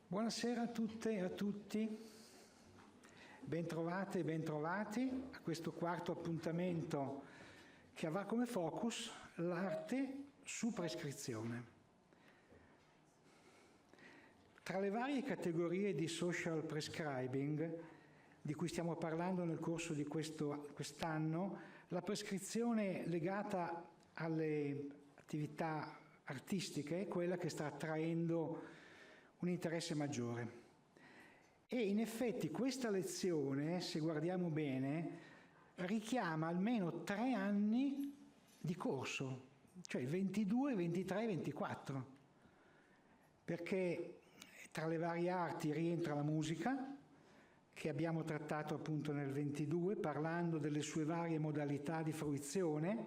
Buonasera a tutte e a tutti, bentrovate e bentrovati a questo quarto appuntamento che avrà come focus l'arte su prescrizione. Tra le varie categorie di social prescribing di cui stiamo parlando nel corso di quest'anno, la prescrizione legata alle attività artistiche è quella che sta attraendo un interesse maggiore. E in effetti questa lezione, se guardiamo bene, richiama almeno 3 anni di corso, cioè 22, 23, 24, perché tra le varie arti rientra la musica, che abbiamo trattato appunto nel 22, parlando delle sue varie modalità di fruizione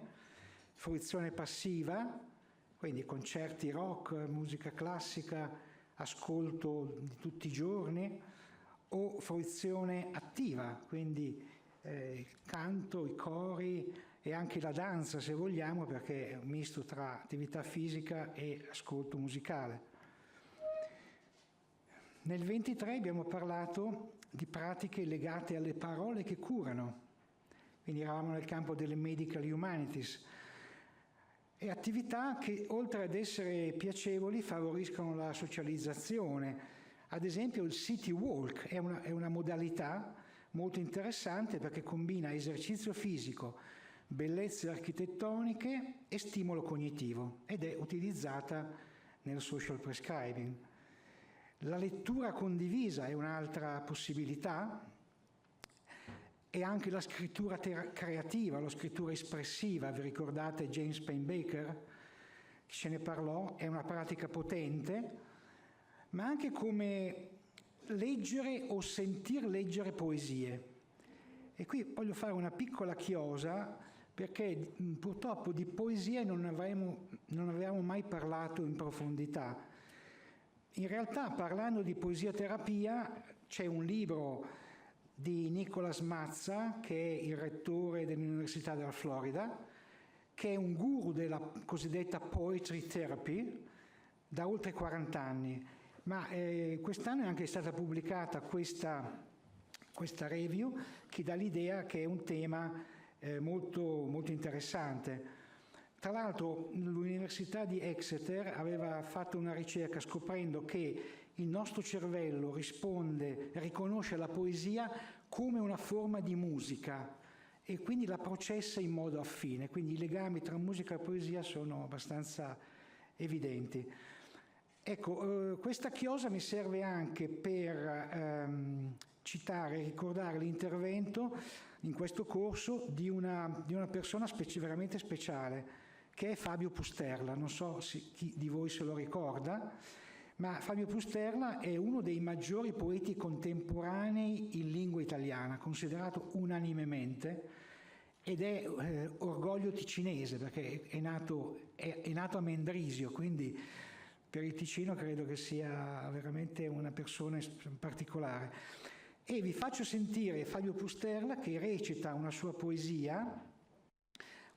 passiva, quindi concerti rock, musica classica, ascolto di tutti i giorni, o fruizione attiva, quindi il canto, i cori e anche la danza, se vogliamo, perché è un misto tra attività fisica e ascolto musicale. Nel 23 abbiamo parlato di pratiche legate alle parole che curano, quindi eravamo nel campo delle medical humanities, e attività che oltre ad essere piacevoli favoriscono la socializzazione. Ad esempio il city walk è una modalità molto interessante perché combina esercizio fisico, bellezze architettoniche e stimolo cognitivo ed è utilizzata nel social prescribing. La lettura condivisa è un'altra possibilità, e anche la scrittura creativa, la scrittura espressiva. Vi ricordate James Baker? Ce ne parlò, è una pratica potente, ma anche come leggere o sentir leggere poesie. E qui voglio fare una piccola chiosa, perché purtroppo di poesie non avevamo mai parlato in profondità. In realtà, parlando di poesia terapia, c'è un libro di Nicholas Mazza, che è il rettore dell'Università della Florida, che è un guru della cosiddetta poetry therapy da oltre 40 anni. Ma quest'anno è anche stata pubblicata questa review che dà l'idea che è un tema molto, molto interessante. Tra l'altro l'Università di Exeter aveva fatto una ricerca scoprendo che il nostro cervello riconosce la poesia come una forma di musica e quindi la processa in modo affine, quindi i legami tra musica e poesia sono abbastanza evidenti. Ecco, questa chiosa mi serve anche per citare e ricordare l'intervento in questo corso di una persona veramente speciale, che è Fabio Pusterla. Non so chi di voi se lo ricorda, ma Fabio Pusterla è uno dei maggiori poeti contemporanei in lingua italiana, considerato unanimemente, ed è orgoglio ticinese, perché è nato a Mendrisio, quindi per il Ticino credo che sia veramente una persona particolare. E vi faccio sentire Fabio Pusterla che recita una sua poesia,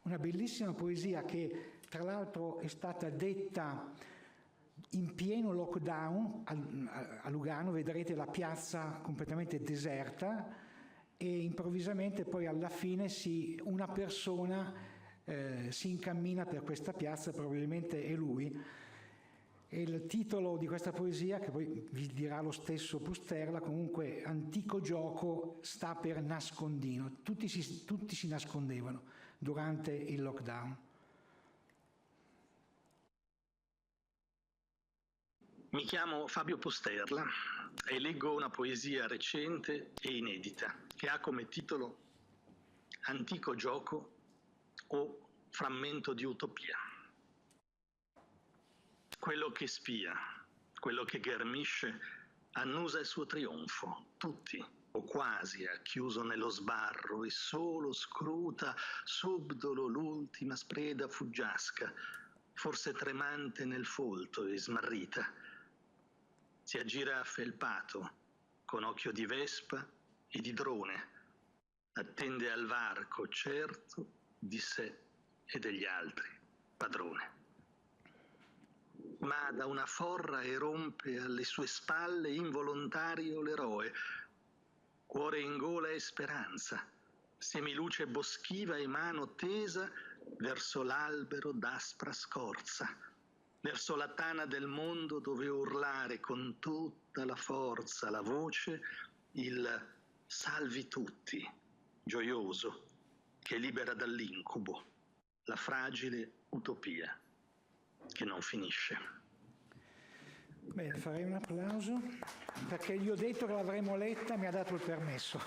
una bellissima poesia che tra l'altro è stata detta in pieno lockdown a Lugano. Vedrete la piazza completamente deserta e improvvisamente poi alla fine una persona si incammina per questa piazza, probabilmente è lui. E il titolo di questa poesia, che poi vi dirà lo stesso Pusterla, comunque antico gioco sta per nascondino. Tutti si nascondevano durante il lockdown. Mi chiamo Fabio Pusterla e leggo una poesia recente e inedita che ha come titolo Antico gioco o frammento di utopia. Quello che spia, quello che ghermisce, annusa il suo trionfo. Tutti, o quasi, ha chiuso nello sbarro e solo scruta subdolo l'ultima spreda fuggiasca, forse tremante nel folto e smarrita. Si aggira affelpato, con occhio di vespa e di drone. Attende al varco, certo, di sé e degli altri, padrone. ma da una forra erompe alle sue spalle involontario l'eroe. Cuore in gola e speranza, semiluce boschiva e mano tesa verso l'albero d'aspra scorza, verso la tana del mondo dove urlare con tutta la forza, la voce, il salvi tutti, gioioso, che libera dall'incubo, la fragile utopia che non finisce. Bene, farei un applauso perché gli ho detto che l'avremmo letta, mi ha dato il permesso.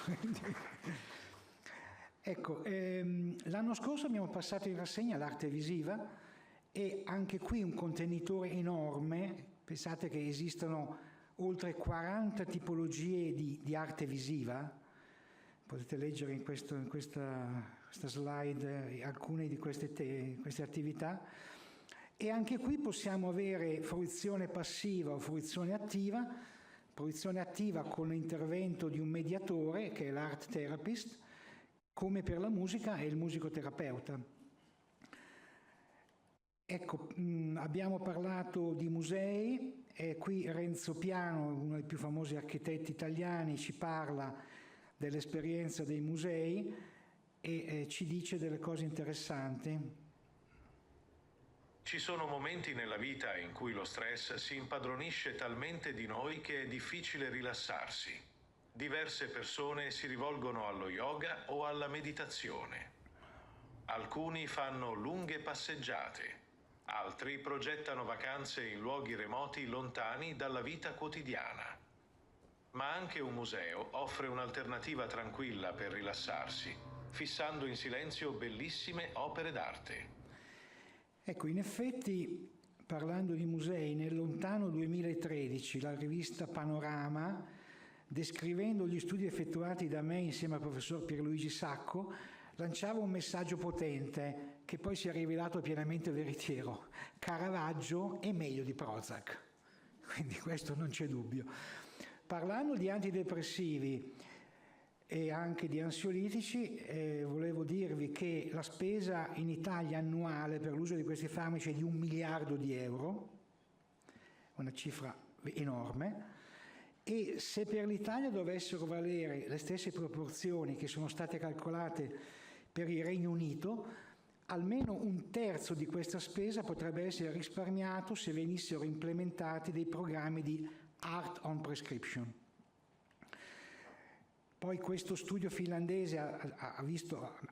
Ecco, l'anno scorso abbiamo passato in rassegna l'arte visiva e anche qui un contenitore enorme. Pensate che esistono oltre 40 tipologie di arte visiva. Potete leggere in questa slide alcune di queste attività. E anche qui possiamo avere fruizione passiva o fruizione attiva con l'intervento di un mediatore, che è l'art therapist, come per la musica è il musicoterapeuta. Ecco, abbiamo parlato di musei, e qui Renzo Piano, uno dei più famosi architetti italiani, ci parla dell'esperienza dei musei e ci dice delle cose interessanti. Ci sono momenti nella vita in cui lo stress si impadronisce talmente di noi che è difficile rilassarsi. Diverse persone si rivolgono allo yoga o alla meditazione. Alcuni fanno lunghe passeggiate, altri progettano vacanze in luoghi remoti lontani dalla vita quotidiana. Ma anche un museo offre un'alternativa tranquilla per rilassarsi, fissando in silenzio bellissime opere d'arte. Ecco, in effetti, parlando di musei, nel lontano 2013 la rivista Panorama, descrivendo gli studi effettuati da me insieme al professor Pierluigi Sacco, lanciava un messaggio potente che poi si è rivelato pienamente veritiero. Caravaggio è meglio di Prozac, quindi questo non c'è dubbio. Parlando di antidepressivi e anche di ansiolitici, volevo dirvi che la spesa in Italia annuale per l'uso di questi farmaci è di 1 miliardo di euro, una cifra enorme, e se per l'Italia dovessero valere le stesse proporzioni che sono state calcolate per il Regno Unito, almeno 1/3 di questa spesa potrebbe essere risparmiato se venissero implementati dei programmi di Art on Prescription. Poi questo studio finlandese ha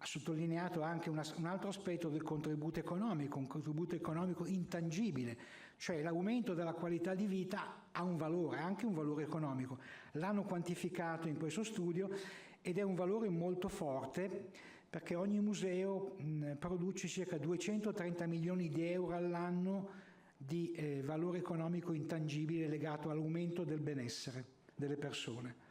sottolineato anche un altro aspetto del contributo economico, un contributo economico intangibile, cioè l'aumento della qualità di vita ha un valore, anche un valore economico. L'hanno quantificato in questo studio ed è un valore molto forte perché ogni museo produce circa 230 milioni di euro all'anno di valore economico intangibile legato all'aumento del benessere delle persone.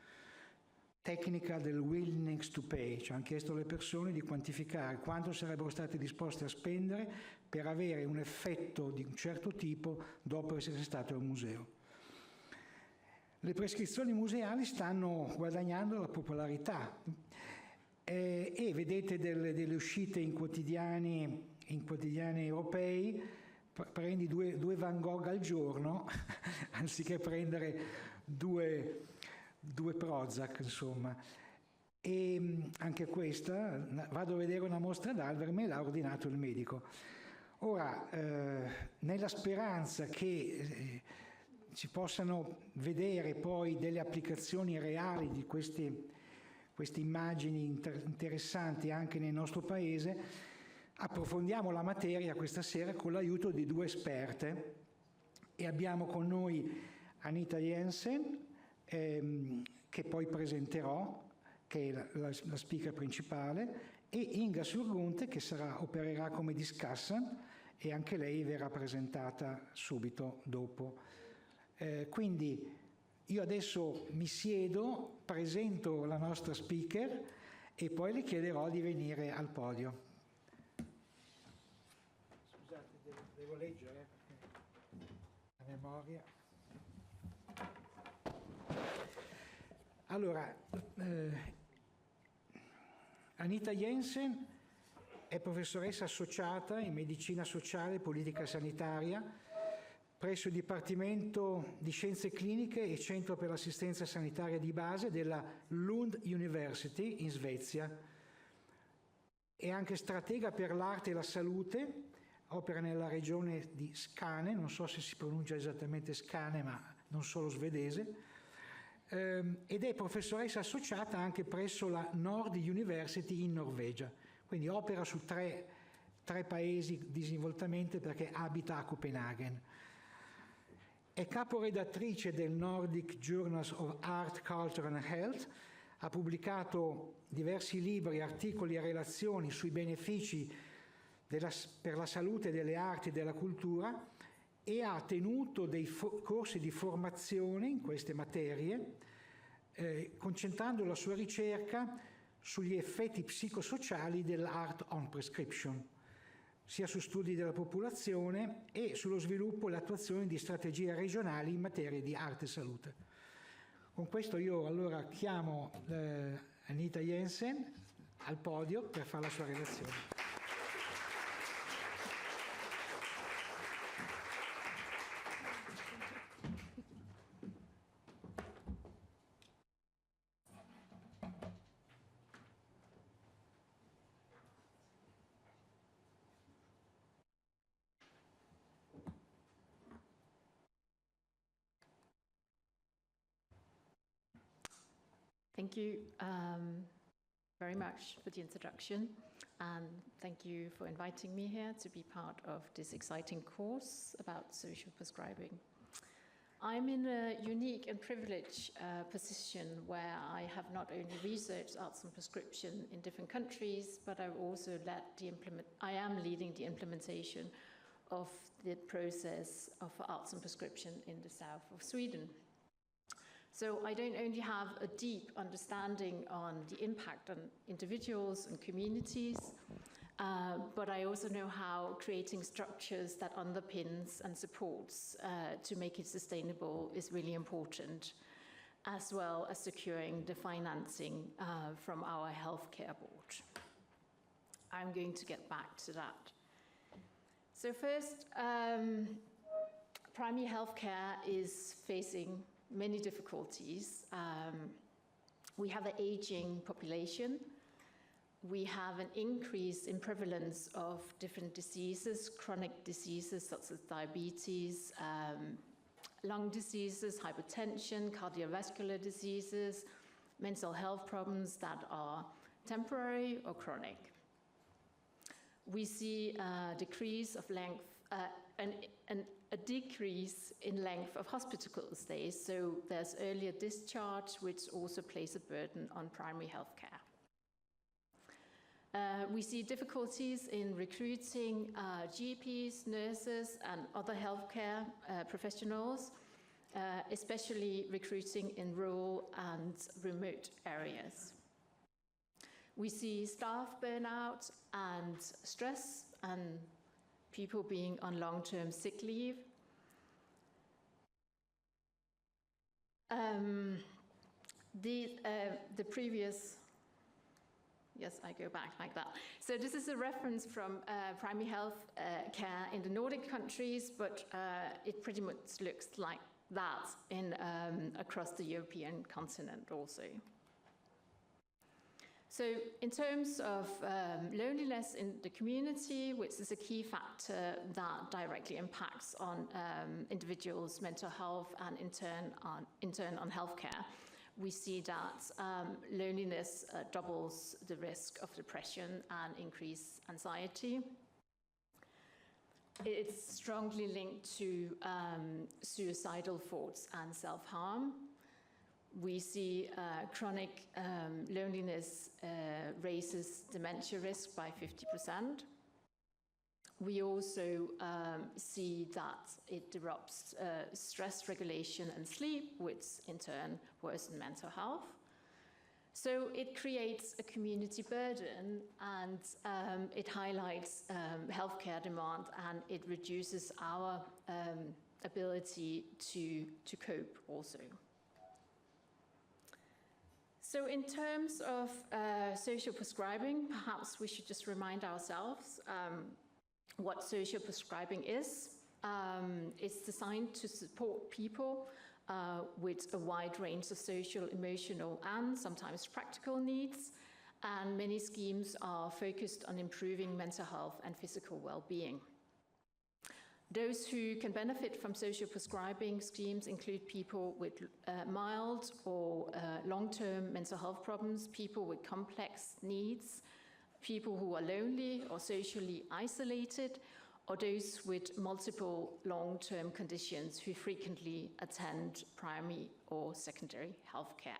Tecnica del willingness to pay, cioè hanno chiesto alle persone di quantificare quanto sarebbero state disposte a spendere per avere un effetto di un certo tipo dopo essere stato al museo. Le prescrizioni museali stanno guadagnando la popolarità e vedete delle uscite in quotidiani europei, prendi due Van Gogh al giorno anziché prendere due Prozac, insomma. E anche questa, vado a vedere una mostra d'Alver, me l'ha ordinato il medico. Ora, nella speranza che si possano vedere poi delle applicazioni reali di queste immagini interessanti anche nel nostro paese, approfondiamo la materia questa sera con l'aiuto di 2 esperte e abbiamo con noi Anita Jensen, che poi presenterò, che è la speaker principale, e Inga Surgunte, che opererà come discussant e anche lei verrà presentata subito dopo. Quindi io adesso mi siedo, presento la nostra speaker e poi le chiederò di venire al podio. Scusate, devo leggere perché a memoria. Allora, Anita Jensen è professoressa associata in Medicina sociale e politica sanitaria presso il Dipartimento di Scienze Cliniche e Centro per l'Assistenza Sanitaria di Base della Lund University in Svezia. È anche stratega per l'arte e la salute, opera nella regione di Skane, non so se si pronuncia esattamente Skane, ma non solo svedese, ed è professoressa associata anche presso la Lund University in Norvegia, quindi opera su tre paesi disinvoltamente perché abita a Copenaghen. È caporedattrice del Nordic Journals of Art, Culture and Health, ha pubblicato diversi libri, articoli e relazioni sui benefici per la salute delle arti e della cultura e ha tenuto dei corsi di formazione in queste materie, concentrando la sua ricerca sugli effetti psicosociali dell'art on prescription, sia su studi della popolazione e sullo sviluppo e l'attuazione di strategie regionali in materia di arte e salute. Con questo io allora chiamo Anita Jensen al podio per fare la sua relazione. Thank you very much for the introduction, and thank you for inviting me here to be part of this exciting course about social prescribing. I'm in a unique and privileged position where I have not only researched arts and prescription in different countries, but I've also I am leading the implementation of the process of arts and prescription in the south of Sweden. So I don't only have a deep understanding on the impact on individuals and communities, but I also know how creating structures that underpins and supports to make it sustainable is really important, as well as securing the financing from our healthcare board. I'm going to get back to that. So first, primary healthcare is facing many difficulties. We have an aging population. We have an increase in prevalence of different diseases, chronic diseases such as diabetes, lung diseases, hypertension, cardiovascular diseases, mental health problems that are temporary or chronic. We see a decrease of length, a decrease in length of hospital stays, so there's earlier discharge, which also places a burden on primary health care. We see difficulties in recruiting GPs, nurses, and other healthcare professionals, especially recruiting in rural and remote areas. We see staff burnout and stress and people being on long-term sick leave. The previous, yes, I go back like that. So this is a reference from primary health care in the Nordic countries, but it pretty much looks like that in across the European continent also. So in terms of loneliness in the community, which is a key factor that directly impacts on individuals' mental health and in turn on healthcare, we see that loneliness doubles the risk of depression and increased anxiety. It's strongly linked to suicidal thoughts and self-harm. We see chronic loneliness raises dementia risk by 50%. We also see that it disrupts stress regulation and sleep, which in turn worsens mental health. So it creates a community burden, and it highlights healthcare demand, and it reduces our ability to cope also. So in terms of social prescribing, perhaps we should just remind ourselves what social prescribing is It's designed to support people with a wide range of social, emotional, and sometimes practical needs. And many schemes are focused on improving mental health and physical well-being. Those who can benefit from social prescribing schemes include people with mild or long-term mental health problems, people with complex needs, people who are lonely or socially isolated, or those with multiple long-term conditions who frequently attend primary or secondary health care.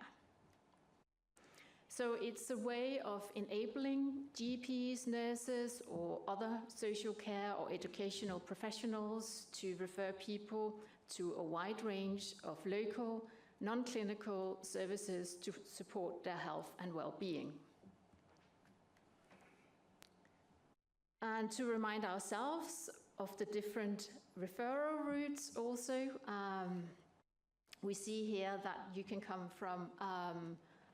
So it's a way of enabling GPs, nurses, or other social care or educational professionals to refer people to a wide range of local, non-clinical services to support their health and well-being. And to remind ourselves of the different referral routes also, we see here that you can come from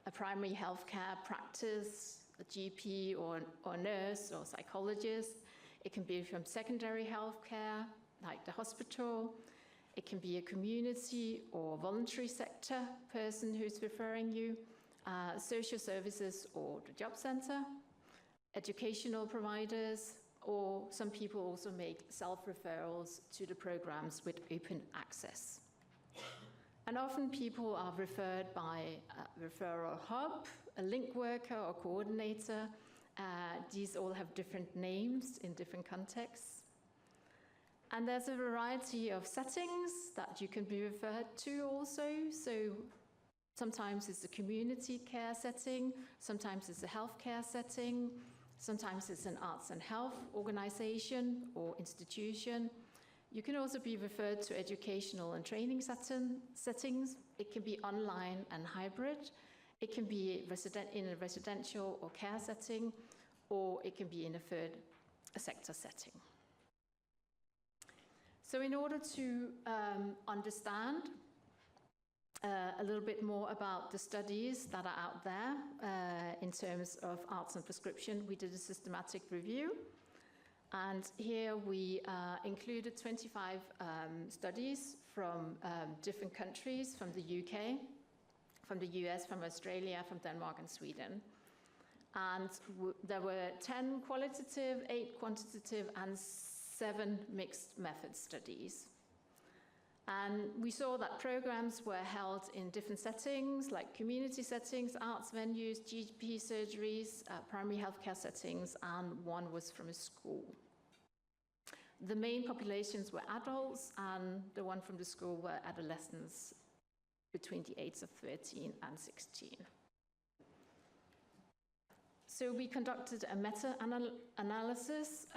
a primary healthcare practice, a GP or nurse or psychologist. It can be from secondary healthcare, like the hospital. It can be a community or voluntary sector person who's referring you, social services or the job center, educational providers, or some people also make self-referrals to the programs with open access. And often people are referred by a referral hub, a link worker or coordinator. These all have different names in different contexts. And there's a variety of settings that you can be referred to also. So sometimes it's a community care setting, sometimes it's a healthcare setting, sometimes it's an arts and health organization or institution. You can also be referred to educational and training settings. It can be online and hybrid. It can be in a residential or care setting, or it can be in a third sector setting. So in order to understand a little bit more about the studies that are out there in terms of arts and prescription, we did a systematic review. And here we included 25 studies from different countries, from the UK, from the US, from Australia, from Denmark and Sweden. And there were 10 qualitative, 8 quantitative, and 7 mixed method studies. And we saw that programs were held in different settings, like community settings, arts venues, GP surgeries, primary healthcare settings, and one was from a school. The main populations were adults, and the one from the school were adolescents between the ages of 13 and 16. So we conducted a meta-analysis,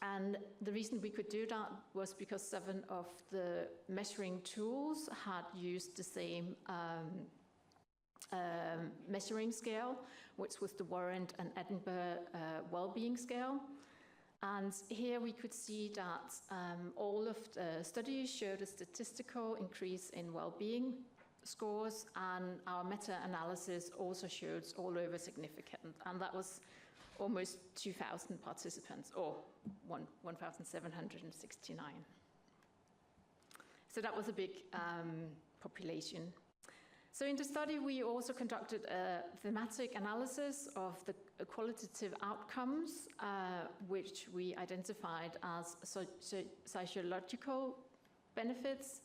and the reason we could do that was because 7 of the measuring tools had used the same measuring scale, which was the Warrant and Edinburgh Wellbeing Scale. And here we could see that all of the studies showed a statistical increase in well-being scores, and our meta-analysis also showed all over significant, and that was almost 2,000 participants, or 1,769. So that was a big population. So in the study, we also conducted a thematic analysis of the qualitative outcomes, which we identified as sociological benefits,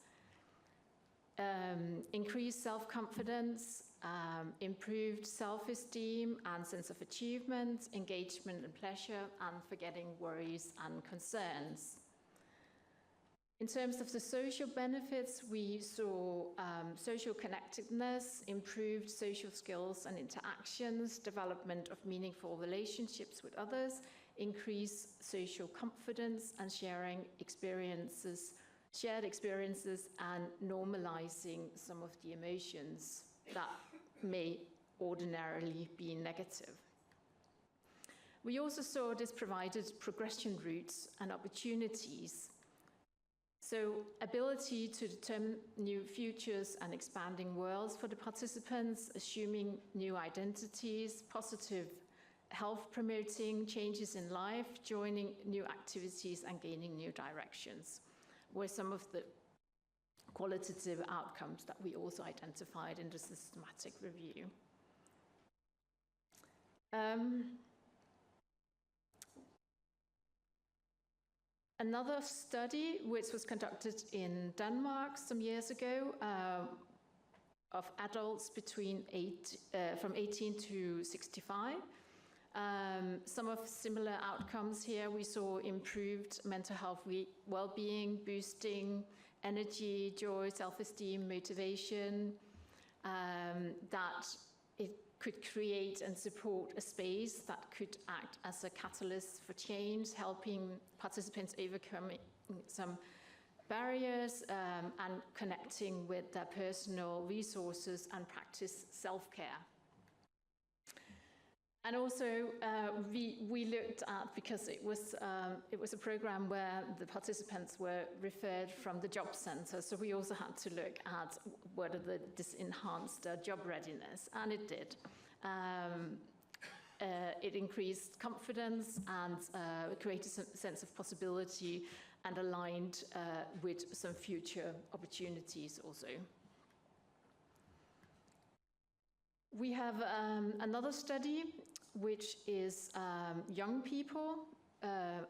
increased self-confidence, improved self-esteem and sense of achievement, engagement and pleasure, and forgetting worries and concerns. In terms of the social benefits, we saw social connectedness, improved social skills and interactions, development of meaningful relationships with others, increased social confidence and shared experiences, and normalizing some of the emotions that may ordinarily be negative. We also saw this provided progression routes and opportunities. So ability to determine new futures and expanding worlds for the participants, assuming new identities, positive health promoting changes in life, joining new activities and gaining new directions were some of the qualitative outcomes that we also identified in the systematic review. Another study, which was conducted in Denmark some years ago, of adults from 18 to 65. Some of similar outcomes here. We saw improved mental health well-being, boosting energy, joy, self-esteem, motivation, that it could create and support a space that could act as a catalyst for change, helping participants overcome some barriers and connecting with their personal resources and practice self-care. And also we looked at, because it was a program where the participants were referred from the job center, so we also had to look at whether this enhanced their job readiness, and it did. It increased confidence and created a sense of possibility and aligned with some future opportunities also. We have another study, which is young people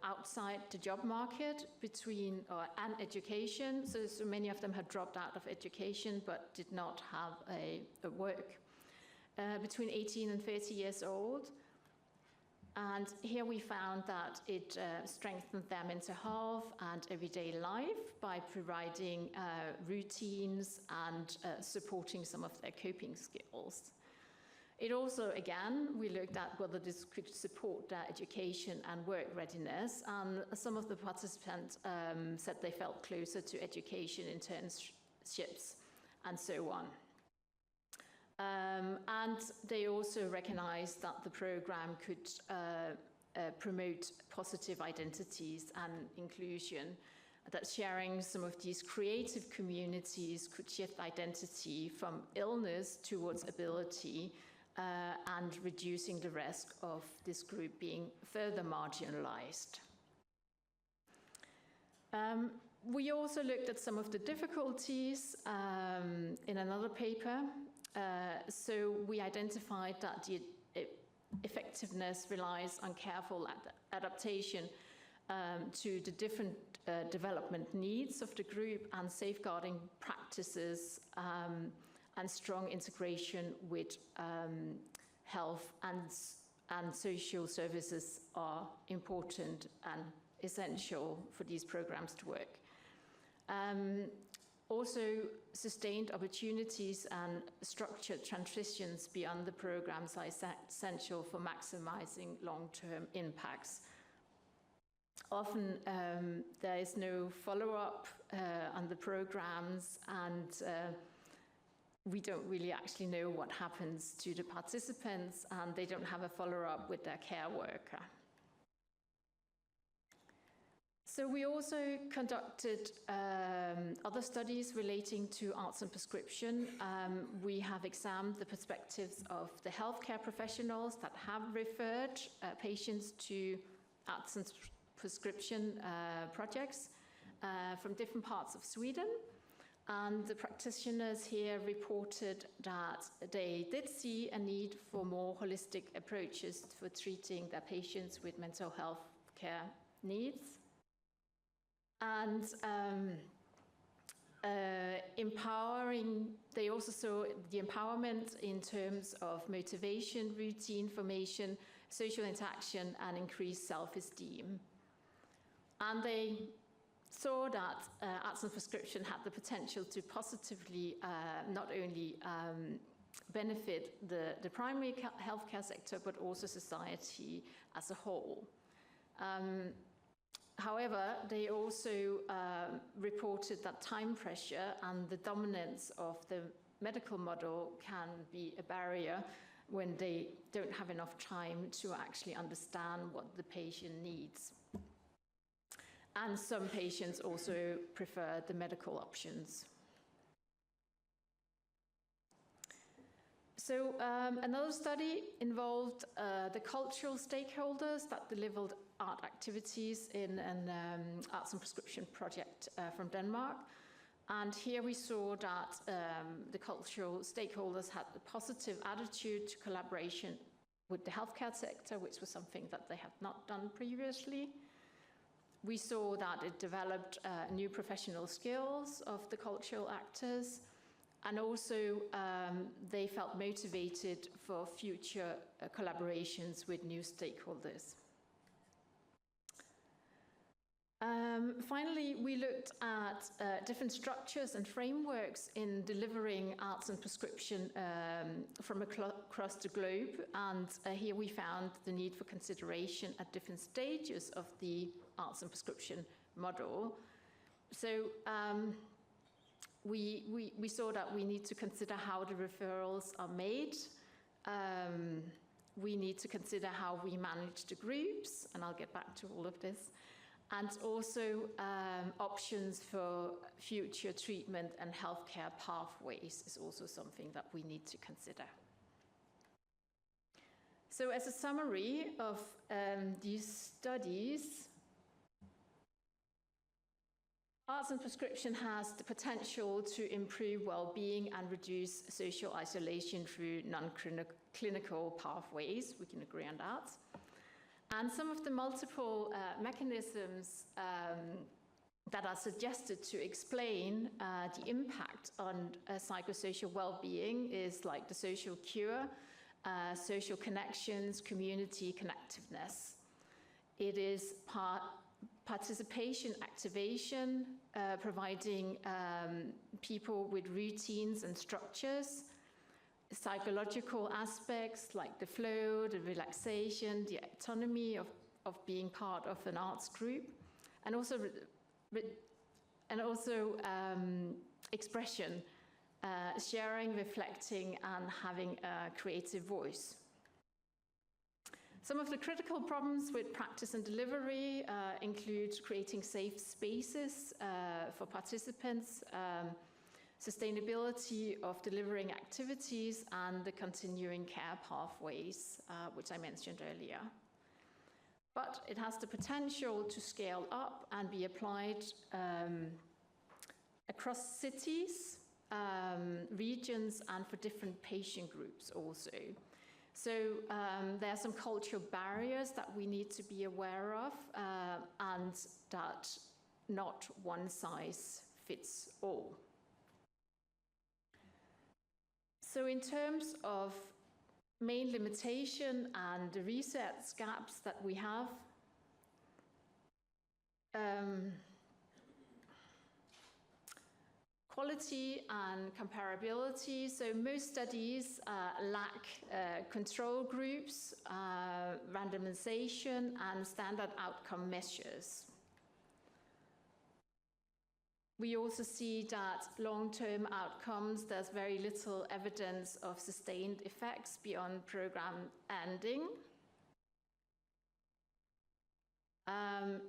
outside the job market and education. So many of them had dropped out of education but did not have a work. Between 18 and 30 years old. And here we found that it strengthened their mental health and everyday life by providing routines and supporting some of their coping skills. It also, again, we looked at whether this could support their education and work readiness, and some of the participants said they felt closer to education, internships, and so on. And they also recognized that the program could promote positive identities and inclusion, that sharing some of these creative communities could shift identity from illness towards ability, and reducing the risk of this group being further marginalized. We also looked at some of the difficulties in another paper. So we identified that the effectiveness relies on careful adaptation to the different development needs of the group, and safeguarding practices and strong integration with health and social services are important and essential for these programs to work. Also, sustained opportunities and structured transitions beyond the programs are essential for maximizing long-term impacts. Often there is no follow-up on the programs, and we don't really actually know what happens to the participants, and they don't have a follow-up with their care worker. So we also conducted other studies relating to arts and prescription. We have examined the perspectives of the healthcare professionals that have referred patients to arts and prescription projects from different parts of Sweden. And the practitioners here reported that they did see a need for more holistic approaches for treating their patients with mental health care needs. And they also saw the empowerment in terms of motivation, routine formation, social interaction, and increased self-esteem. And they saw that arts and prescription had the potential to positively not only benefit the primary healthcare sector, but also society as a whole. However, they also reported that time pressure and the dominance of the medical model can be a barrier when they don't have enough time to actually understand what the patient needs. And some patients also prefer the medical options. So another study involved the cultural stakeholders that delivered art activities in an arts and prescription project from Denmark. And here we saw that the cultural stakeholders had a positive attitude to collaboration with the healthcare sector, which was something that they had not done previously. We saw that it developed new professional skills of the cultural actors, and also they felt motivated for future collaborations with new stakeholders. Finally, we looked at different structures and frameworks in delivering arts and prescription from across the globe, and here we found the need for consideration at different stages of the arts and prescription model. So we saw that we need to consider how the referrals are made. We need to consider how we manage the groups, and I'll get back to all of this. And also options for future treatment and healthcare pathways is also something that we need to consider. So as a summary of these studies, arts and prescription has the potential to improve well-being and reduce social isolation through non-clinical pathways. We can agree on that. And some of the multiple mechanisms that are suggested to explain the impact on psychosocial well-being is like the social cure, social connections, community connectiveness. It is participation activation, providing people with routines and structures, psychological aspects like the flow, the relaxation, the autonomy of being part of an arts group, and also expression, sharing, reflecting, and having a creative voice. Some of the critical problems with practice and delivery include creating safe spaces for participants, sustainability of delivering activities, and the continuing care pathways, which I mentioned earlier. But it has the potential to scale up and be applied across cities, regions, and for different patient groups also. So there are some cultural barriers that we need to be aware of, and that not one size fits all. So in terms of main limitation and the research gaps that we have, quality and comparability. So most studies lack control groups, randomization, and standard outcome measures. We also see that long-term outcomes, there's very little evidence of sustained effects beyond program ending.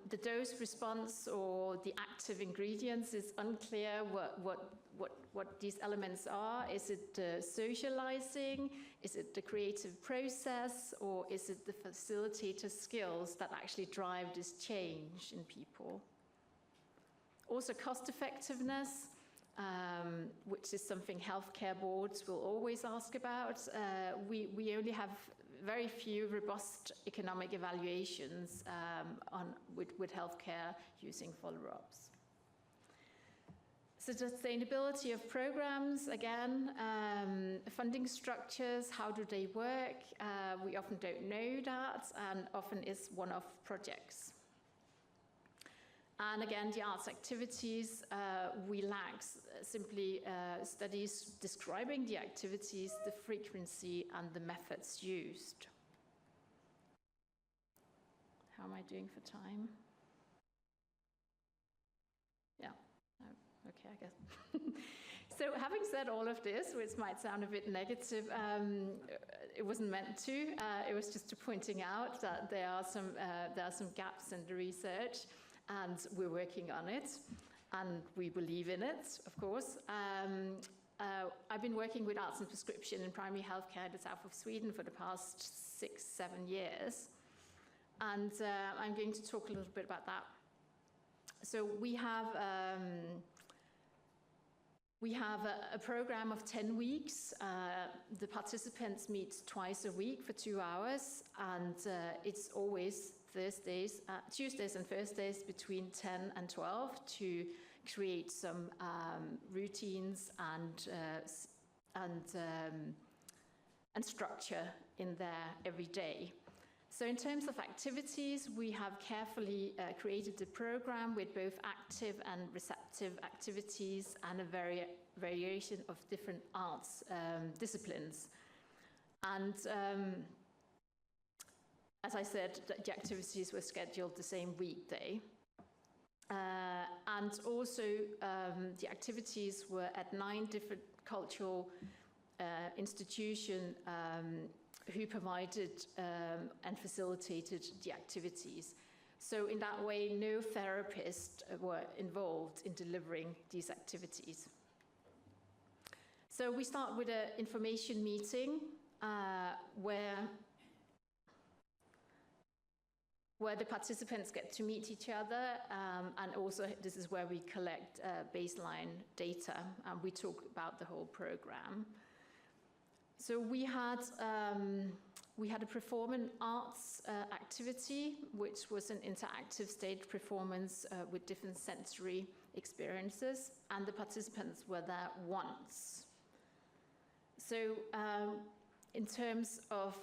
The dose response or the active ingredients is unclear what these elements are. Is it the socializing? Is it the creative process? Or is it the facilitator skills that actually drive this change in people? Also cost effectiveness, which is something healthcare boards will always ask about. We only have very few robust economic evaluations with healthcare using follow-ups. So sustainability of programs, again, funding structures, how do they work? We often don't know that, and often is one-off projects. And again, the arts activities, we lack simply studies describing the activities, the frequency, and the methods used. How am I doing for time? Yeah, oh, okay, I guess. So having said all of this, which might sound a bit negative, it wasn't meant to. It was just pointing out that there are some gaps in the research, and we're working on it, and we believe in it, of course. I've been working with arts and prescription in primary healthcare in the south of Sweden for the past 6-7 years. And I'm going to talk a little bit about that. So we have a program of 10 weeks. The participants meet twice a week for 2 hours, and it's always Tuesdays and Thursdays between 10 and 12 to create some routines and structure in there every day. So in terms of activities, we have carefully created a program with both active and receptive activities and a variation of different arts disciplines. And as I said, the activities were scheduled the same weekday. And also the activities were at 9 different cultural institutions who provided and facilitated the activities. So in that way, no therapists were involved in delivering these activities. So we start with an information meeting where the participants get to meet each other, and also this is where we collect baseline data, and we talk about the whole program. So we had a performing arts activity, which was an interactive stage performance with different sensory experiences, and the participants were there once. So in terms of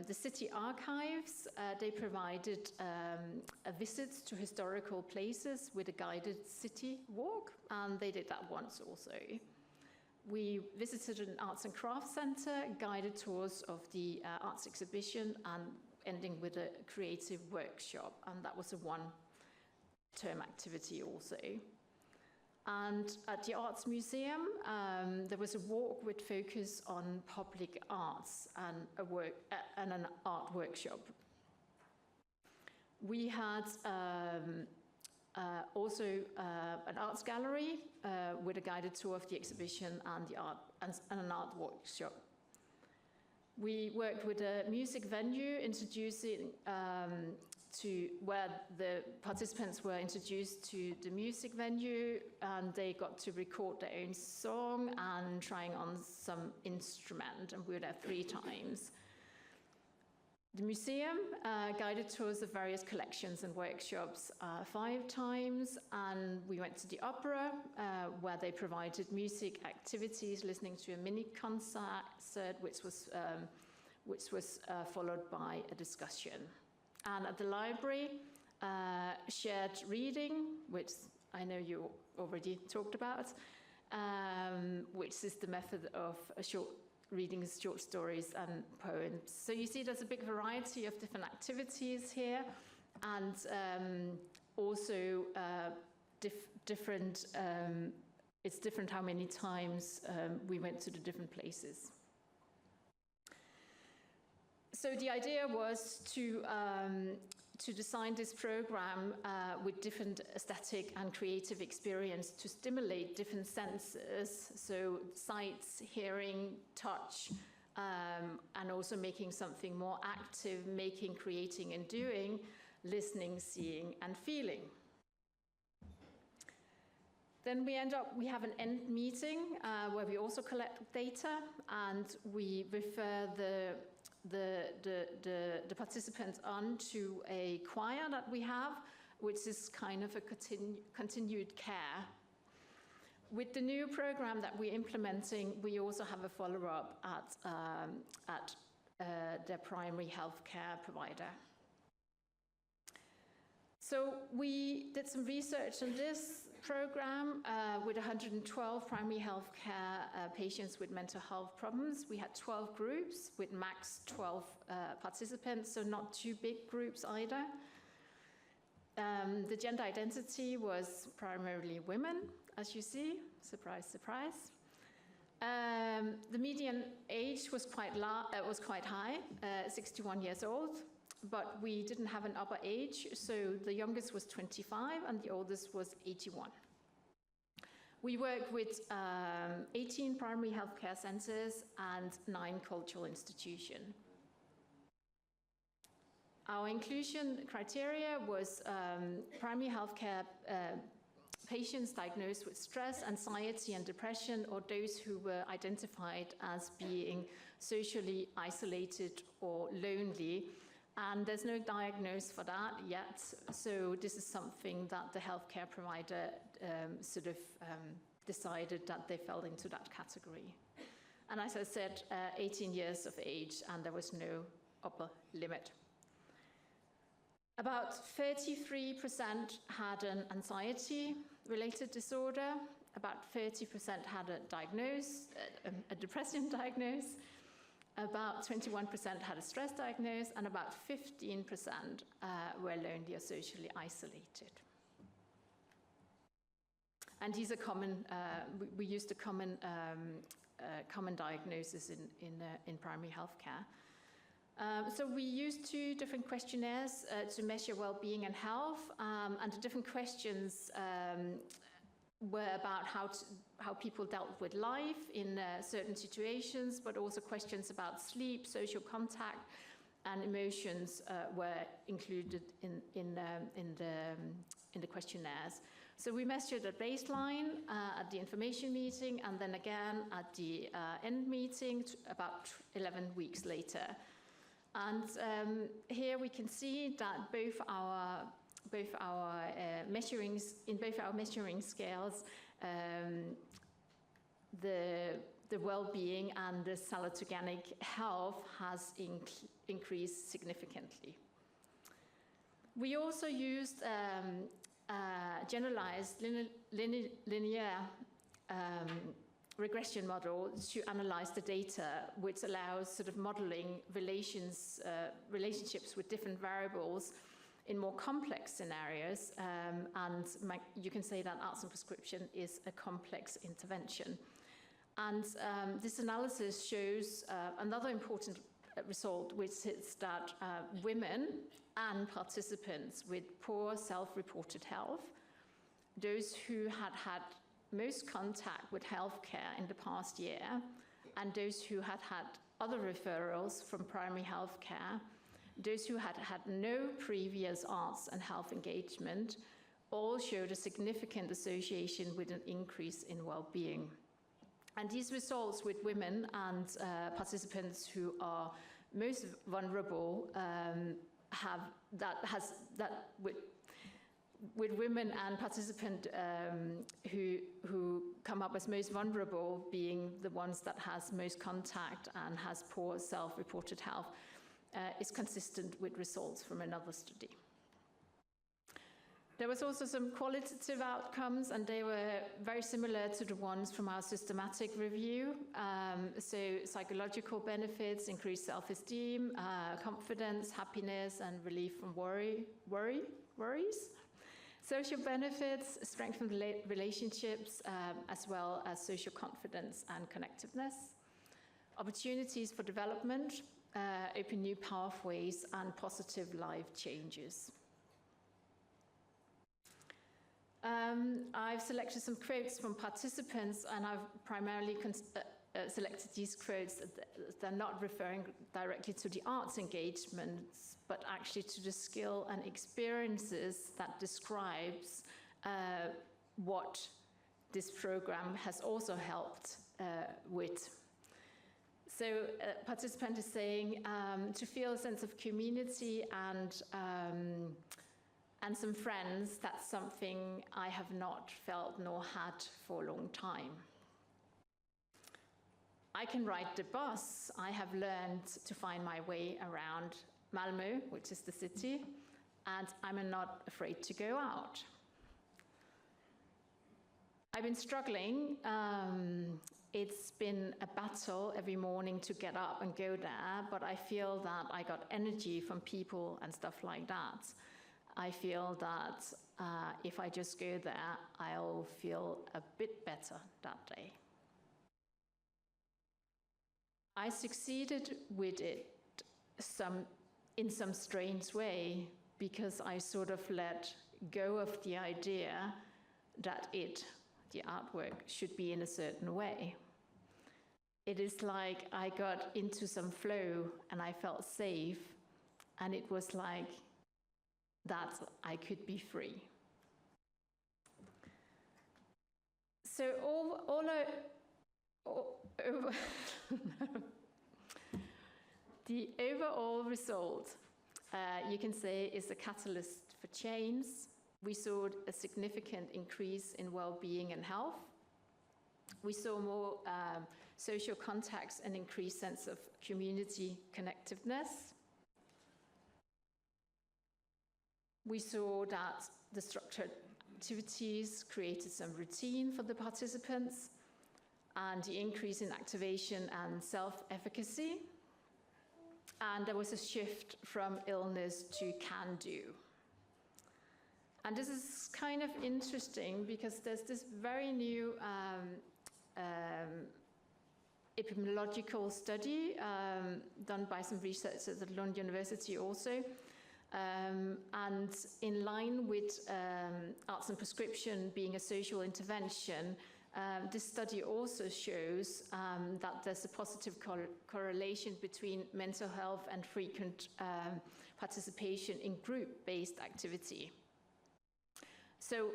the city archives, they provided a visit to historical places with a guided city walk, and they did that once also. We visited an arts and crafts center, guided tours of the arts exhibition, and ending with a creative workshop, and that was a one-term activity also. And at the Arts Museum, there was a walk with focus on public arts and an art workshop. We had also an arts gallery with a guided tour of the exhibition and an art workshop. We worked with a music venue introducing where the participants were introduced to the music venue, and they got to record their own song and trying on some instrument, and we were there 3 times. The museum guided tours of various collections and workshops 5 times, and we went to the opera where they provided music activities, listening to a mini concert, which was followed by a discussion. And at the library, shared reading, which I know you already talked about, which is the method of reading short stories and poems. So you see there's a big variety of different activities here, and also it's different how many times we went to the different places. So the idea was to design this program with different aesthetic and creative experience to stimulate different senses, so sights, hearing, touch, and also making something more active, creating and doing, listening, seeing, and feeling. Then we have an end meeting where we also collect data, and we refer the participants on to a choir that we have, which is kind of a continued care. With the new program that we're implementing, we also have a follow-up at their primary health care provider. So we did some research on this program with 112 primary health care patients with mental health problems. We had 12 groups with max 12 participants, so not too big groups either. The gender identity was primarily women, as you see. Surprise, surprise. The median age was quite high, 61 years old. But we didn't have an upper age, so the youngest was 25 and the oldest was 81. We work with 18 primary healthcare centers and 9 cultural institutions. Our inclusion criteria was primary healthcare patients diagnosed with stress, anxiety, and depression, or those who were identified as being socially isolated or lonely. And there's no diagnosis for that yet, so this is something that the healthcare provider decided that they fell into that category. And as I said, 18 years of age, and there was no upper limit. About 33% had an anxiety-related disorder, about 30% had a depression diagnosis, about 21% had a stress diagnosis, and about 15% were lonely or socially isolated. And these are common, we used a common diagnosis in primary healthcare. So we used 2 different questionnaires to measure well-being and health, and the different questions were about how people dealt with life in certain situations, but also questions about sleep, social contact, and emotions were included in the questionnaires. So we measured at baseline at the information meeting, and then again at the end meeting about 11 weeks later. And here we can see that both our measuring scales, the well-being and the salutogenic health has increased significantly. We also used generalized linear regression model to analyze the data, which allows sort of modeling relationships with different variables in more complex scenarios, and you can say that arts and prescription is a complex intervention. And this analysis shows another important result, which is that women and participants with poor self-reported health, those who had most contact with healthcare in the past year, and those who had other referrals from primary healthcare, those who had no previous arts and health engagement, all showed a significant association with an increase in well-being. And these results with women and participants who are most vulnerable with women and participants who come up as most vulnerable, being the ones that has most contact and has poor self-reported health, is consistent with results from another study. There was also some qualitative outcomes, and they were very similar to the ones from our systematic review. So psychological benefits, increased self-esteem, confidence, happiness, and relief from worries. Social benefits, strengthened relationships, as well as social confidence and connectiveness. Opportunities for development, open new pathways, and positive life changes. I've selected some quotes from participants, and I've primarily selected these quotes. They're not referring directly to the arts engagements, but actually to the skill and experiences that describes what this program has also helped with. So a participant is saying to feel a sense of community and some friends, that's something I have not felt nor had for a long time. I can ride the bus. I have learned to find my way around Malmö, which is the city, and I'm not afraid to go out. I've been struggling. It's been a battle every morning to get up and go there, but I feel that I got energy from people and stuff like that. I feel that if I just go there, I'll feel a bit better that day. I succeeded with it in some strange way, because I sort of let go of the idea that it the artwork should be in a certain way. It is like I got into some flow and I felt safe, and it was like that I could be free. So the overall result, you can say, is a catalyst for change. We saw a significant increase in well-being and health. We saw more social contacts and increased sense of community connectiveness. We saw that the structured activities created some routine for the participants, and the increase in activation and self-efficacy. And there was a shift from illness to can-do. And this is kind of interesting because there's this very new epidemiological study done by some researchers at Lund University also. And in line with arts and prescription being a social intervention, this study also shows that there's a positive correlation between mental health and frequent participation in group-based activity. So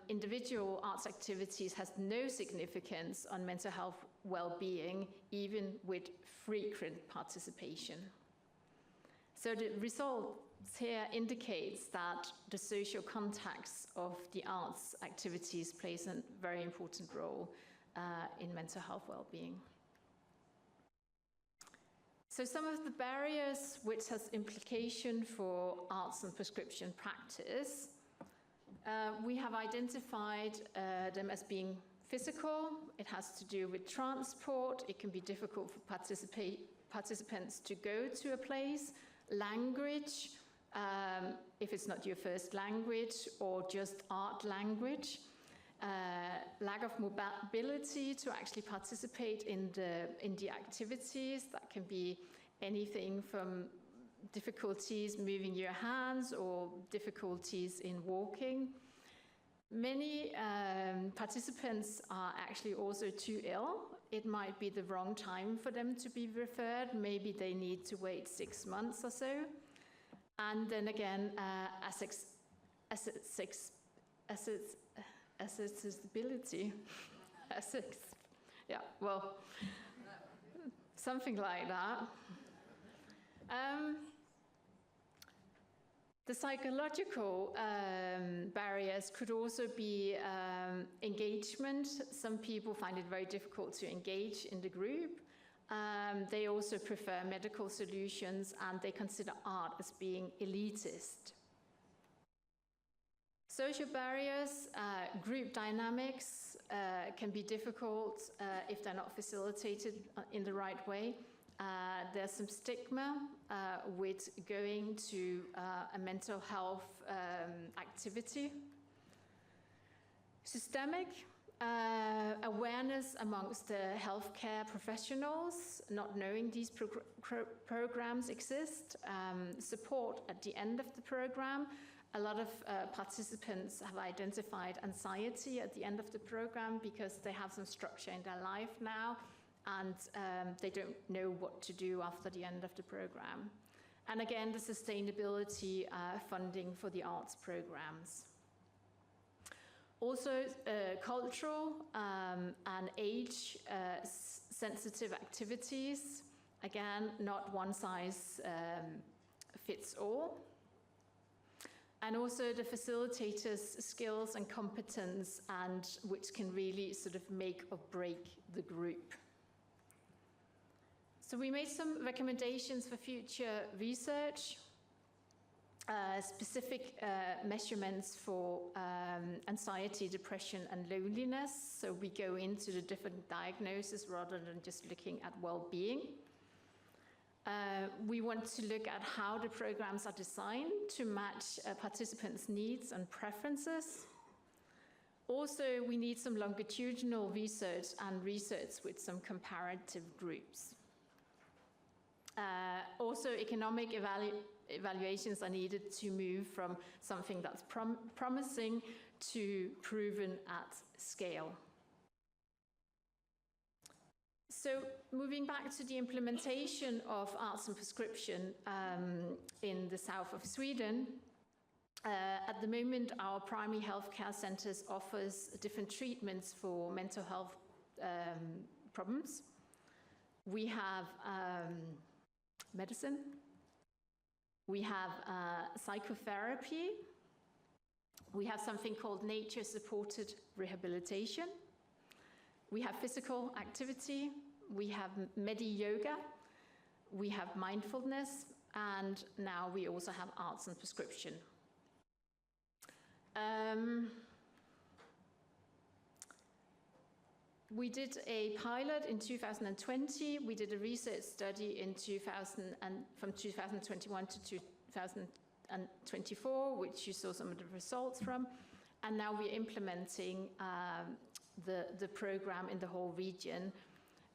individual arts activities has no significance on mental health well-being, even with frequent participation. So the results here indicates that the social context of the arts activities plays a very important role in mental health well-being. So some of the barriers which has implication for arts and prescription practice, we have identified them as being physical. It has to do with transport. It can be difficult for participants to go to a place. Language, if it's not your first language, or just art language. Lack of mobility to actually participate in the activities. That can be anything from difficulties moving your hands or difficulties in walking. Many participants are actually also too ill. It might be the wrong time for them to be referred. Maybe they need to wait 6 months or so. And then again, accessibility. Yeah, well, something like that. The psychological barriers could also be engagement. Some people find it very difficult to engage in the group. They also prefer medical solutions, and they consider art as being elitist. Social barriers, group dynamics can be difficult if they're not facilitated in the right way. There's some stigma with going to a mental health activity. Systemic awareness amongst the healthcare professionals, not knowing these programs exist. Support at the end of the program. A lot of participants have identified anxiety at the end of the program because they have some structure in their life now, and they don't know what to do after the end of the program. And again, the sustainability funding for the arts programs. Also, cultural and age-sensitive activities. Again, not one size fits all. And also the facilitators' skills and competence, and which can really sort of make or break the group. So we made some recommendations for future research, specific measurements for anxiety, depression, and loneliness. So we go into the different diagnoses rather than just looking at well-being. We want to look at how the programs are designed to match participants' needs and preferences. Also, we need some longitudinal research and research with some comparative groups. Also, economic evaluations are needed to move from something that's promising to proven at scale. So moving back to the implementation of arts and prescription in the south of Sweden, at the moment our primary healthcare centers offers different treatments for mental health problems. We have medicine, we have psychotherapy, we have something called nature-supported rehabilitation, we have physical activity, we have medi-yoga, we have mindfulness, and now we also have arts and prescription. We did a pilot in 2020. We did a research study in from 2021 to 2024, which you saw some of the results from. And now we're implementing the program in the whole region.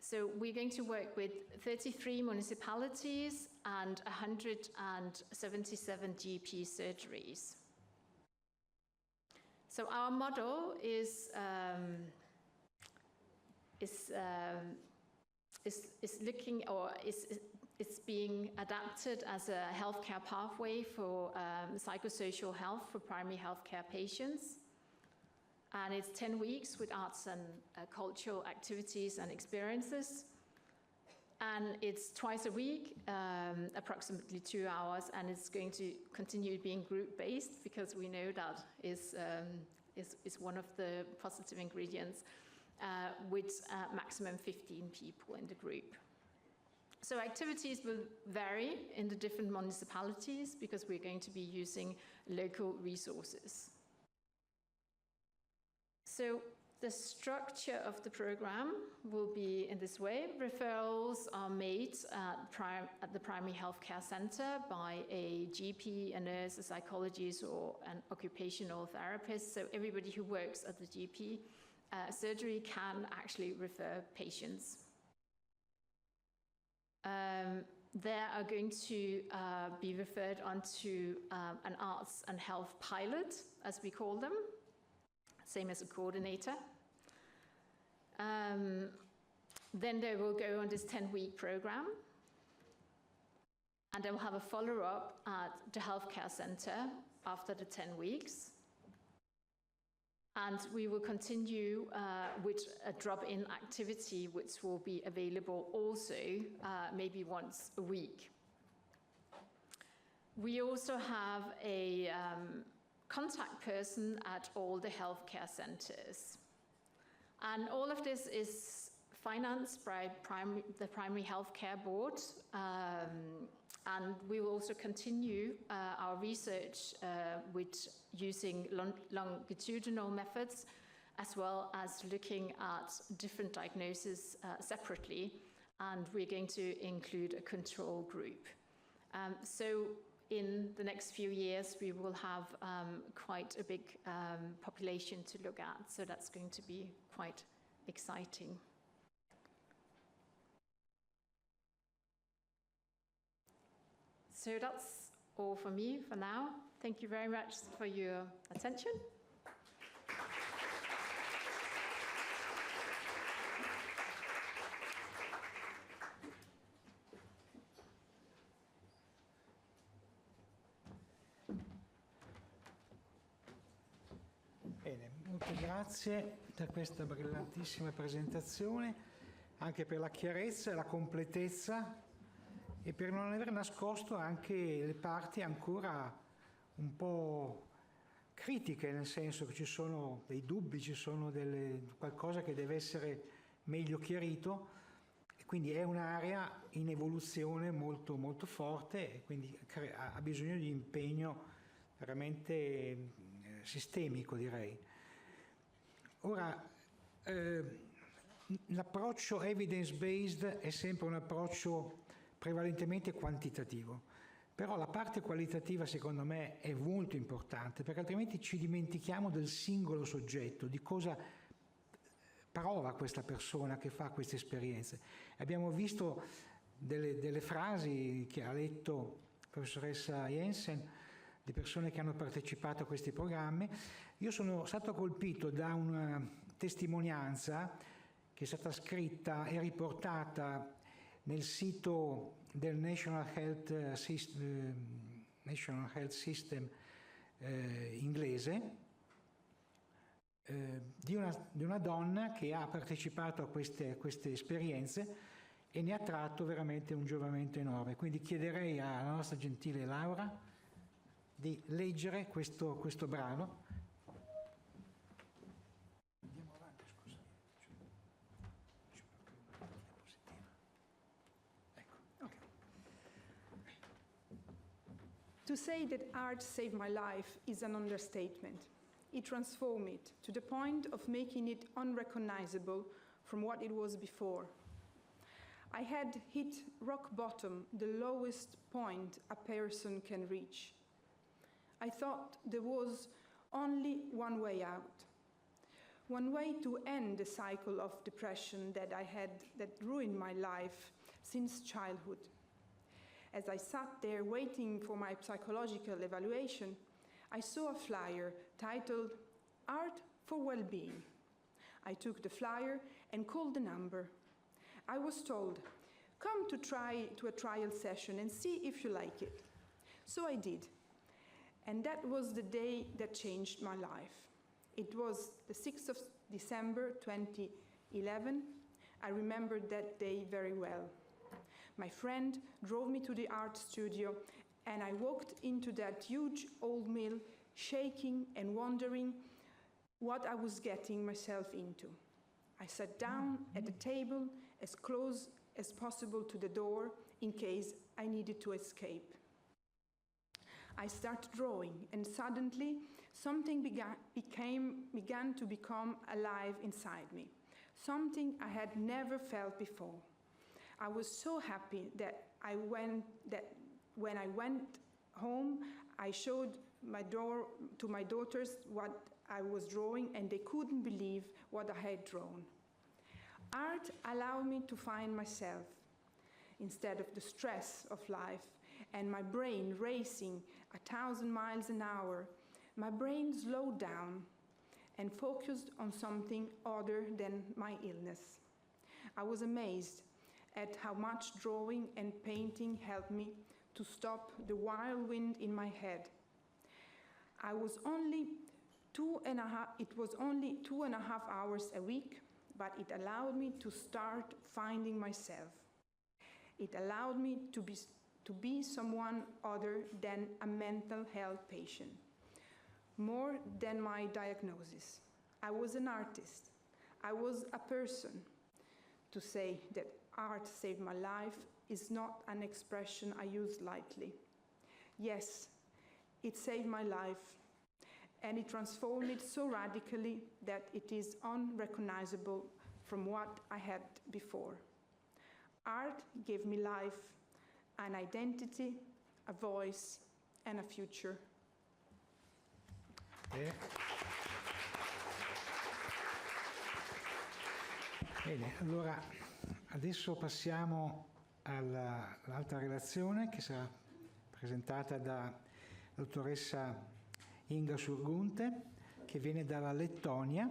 So we're going to work with 33 municipalities and 177 GP surgeries. So our model is looking, or is being adapted as a healthcare pathway for psychosocial health for primary healthcare patients. And it's 10 weeks with arts and cultural activities and experiences. And it's twice a week, approximately 2 hours, and it's going to continue being group-based because we know that is one of the positive ingredients, with maximum 15 people in the group. So activities will vary in the different municipalities because we're going to be using local resources. So the structure of the program will be in this way. Referrals are made at the primary healthcare center by a GP, a nurse, a psychologist, or an occupational therapist. So everybody who works at the GP surgery can actually refer patients. They are going to be referred onto an arts and health pilot, as we call them, same as a coordinator. Then they will go on this 10-week program, and they will have a follow-up at the healthcare center after the 10 weeks. And we will continue with a drop-in activity, which will be available also maybe once a week. We also have a contact person at all the healthcare centers. And all of this is financed by the Primary Healthcare Board. And we will also continue our research with using longitudinal methods, as well as looking at different diagnoses separately. And we're going to include a control group. So in the next few years, we will have quite a big population to look at. So that's going to be quite exciting. So that's all for me for now. Thank you very much for your attention. Bene, molte grazie per questa brillantissima presentazione, anche per la chiarezza e la completezza, e per non aver nascosto anche le parti ancora un po' critiche, nel senso che ci sono dei dubbi, ci sono qualcosa che deve essere meglio chiarito, e quindi è un'area in evoluzione molto, molto forte, e quindi ha bisogno di impegno veramente sistemico, direi. Ora, l'approccio evidence-based è sempre un approccio prevalentemente quantitativo, però la parte qualitativa secondo me è molto importante, perché altrimenti ci dimentichiamo del singolo soggetto, di cosa prova questa persona che fa queste esperienze. Abbiamo visto delle frasi che ha letto la professoressa Jensen, di persone che hanno partecipato a questi programmi. Io sono stato colpito da una testimonianza che è stata scritta e riportata nel sito del National Health System inglese, di una donna che ha partecipato a queste esperienze e ne ha tratto veramente un giovamento enorme. Quindi chiederei alla nostra gentile Laura di leggere questo brano. Andiamo avanti, scusa. Ecco. Okay. To say that art saved my life is an understatement. It transformed it to the point of making it unrecognizable from what it was before. I had hit rock bottom, the lowest point a person can reach. I thought there was only one way out, one way to end the cycle of depression that ruined my life since childhood. As I sat there waiting for my psychological evaluation, I saw a flyer titled Art for Well-Being. I took the flyer and called the number. I was told, come to a trial session and see if you like it. So I did. And that was the day that changed my life. It was the 6th of December 2011. I remember that day very well. My friend drove me to the art studio, and I walked into that huge old mill, shaking and wondering what I was getting myself into. I sat down at the table as close as possible to the door in case I needed to escape. I started drawing, and suddenly something began to become alive inside me, something I had never felt before. I was so happy that when I went home, I showed to my daughters what I was drawing, and they couldn't believe what I had drawn. Art allowed me to find myself instead of the stress of life and my brain racing 1,000 miles an hour. My brain slowed down and focused on something other than my illness. I was amazed at how much drawing and painting helped me to stop the wild wind in my head. It was only 2.5 hours a week, but it allowed me to start finding myself. It allowed me to be someone other than a mental health patient, more than my diagnosis. I was an artist. I was a person. To say that art saved my life is not an expression I use lightly. Yes, it saved my life, and it transformed it so radically that it is unrecognizable from what I had before. Art gave me life, an identity, a voice, and a future. Bene, allora adesso passiamo all'altra relazione che sarà presentata da dottoressa Inga Surgunte, che viene dalla Lettonia,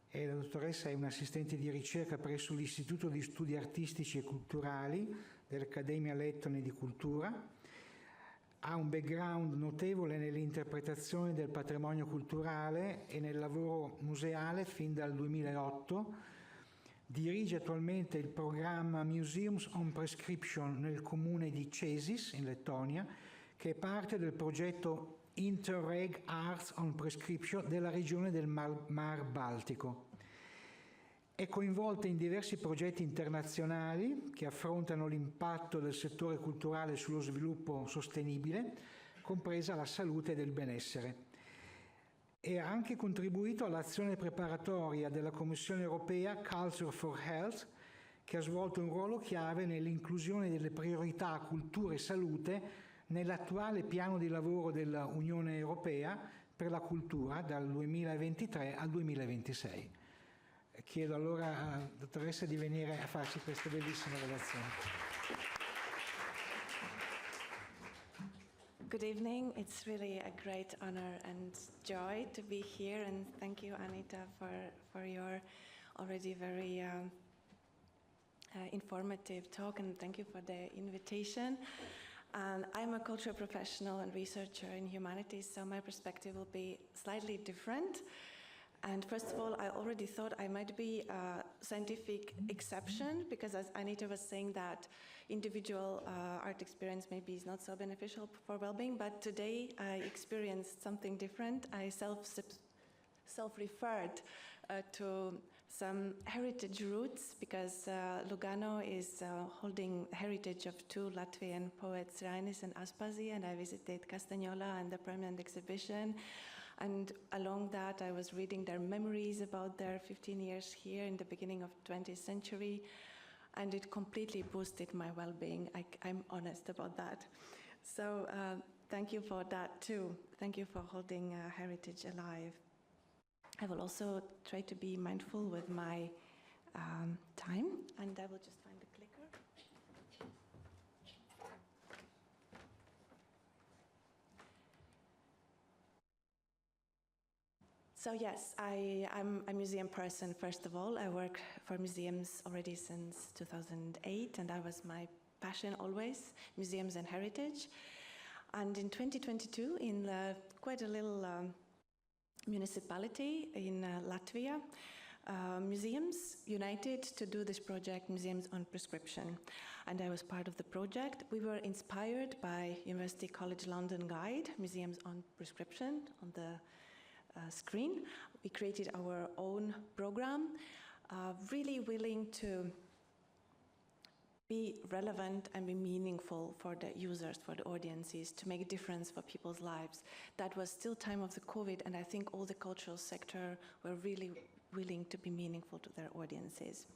e la dottoressa è un'assistente di ricerca presso l'Istituto di Studi Artistici e Culturali dell'Accademia Lettone di Cultura. Ha un background notevole nell'interpretazione del patrimonio culturale e nel lavoro museale fin dal 2008. Dirige attualmente il programma Museums on Prescription nel comune di Cesis, in Lettonia, che è parte del progetto Interreg Arts on Prescription della regione del Mar Baltico. È coinvolta in diversi progetti internazionali che affrontano l'impatto del settore culturale sullo sviluppo sostenibile, compresa la salute e del benessere. E ha anche contribuito all'azione preparatoria della Commissione europea Culture for Health, che ha svolto un ruolo chiave nell'inclusione delle priorità cultura e salute nell'attuale piano di lavoro dell'Unione Europea per la cultura dal 2023 al 2026. Chiedo allora alla dottoressa di venire a farci questa bellissima relazione. Good evening. It's really a great honor and joy to be here, and thank you, Anita, for your already very informative talk, and thank you for the invitation. I'm a cultural professional and researcher in humanities, so my perspective will be slightly different. And first of all, I already thought I might be a scientific exception, because as Anita was saying that individual art experience maybe is not so beneficial for well-being, but today I experienced something different. I self-referred to some heritage roots, because Lugano is holding heritage of two Latvian poets, Rainis and Aspasi, and I visited Castagnola and the permanent exhibition. And along that, I was reading their memories about their 15 years here in the beginning of the 20th century, and it completely boosted my well-being. I'm honest about that. So thank you for that too. Thank you for holding heritage alive. I will also try to be mindful with my time, and I will just find the clicker. So yes, I'm a museum person, first of all. I work for museums already since 2008, and that was my passion always, museums and heritage. And in 2022, in quite a little municipality in Latvia, museums united to do this project, Museums on Prescription. And I was part of the project. We were inspired by University College London guide, Museums on Prescription, on the screen. We created our own program, really willing to be relevant and be meaningful for the users, for the audiences, to make a difference for people's lives. That was still time of the COVID, and I think all the cultural sector were really willing to be meaningful to their audiences.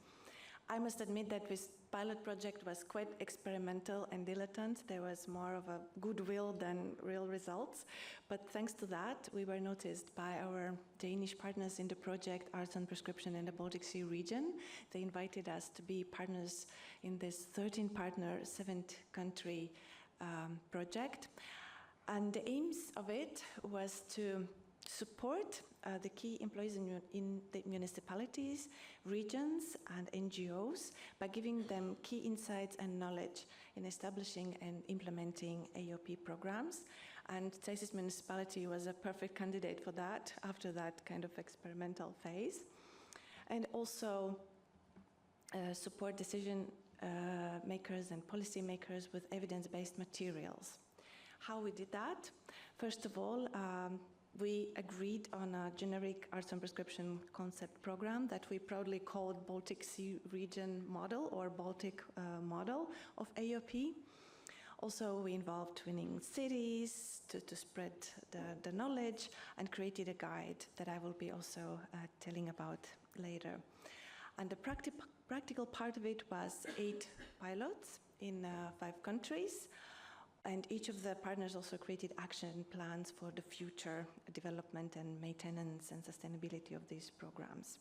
I must admit that this pilot project was quite experimental and dilettante. There was more of a goodwill than real results. But thanks to that, we were noticed by our Danish partners in the project Arts on Prescription in the Baltic Sea region. They invited us to be partners in this 13-partner, 7-country project. And the aims of it was to support the key employees in the municipalities, regions, and NGOs by giving them key insights and knowledge in establishing and implementing AOP programs. And Cesis municipality was a perfect candidate for that after that kind of experimental phase. And also support decision makers and policy makers with evidence-based materials. How we did that? First of all, we agreed on a generic arts on prescription concept program that we proudly called Baltic Sea Region Model, or Baltic Model of AOP. Also, we involved twinning cities to spread the knowledge, and created a guide that I will be also telling about later. And the practical part of it was 8 pilots in 5 countries. And each of the partners also created action plans for the future development and maintenance and sustainability of these programs.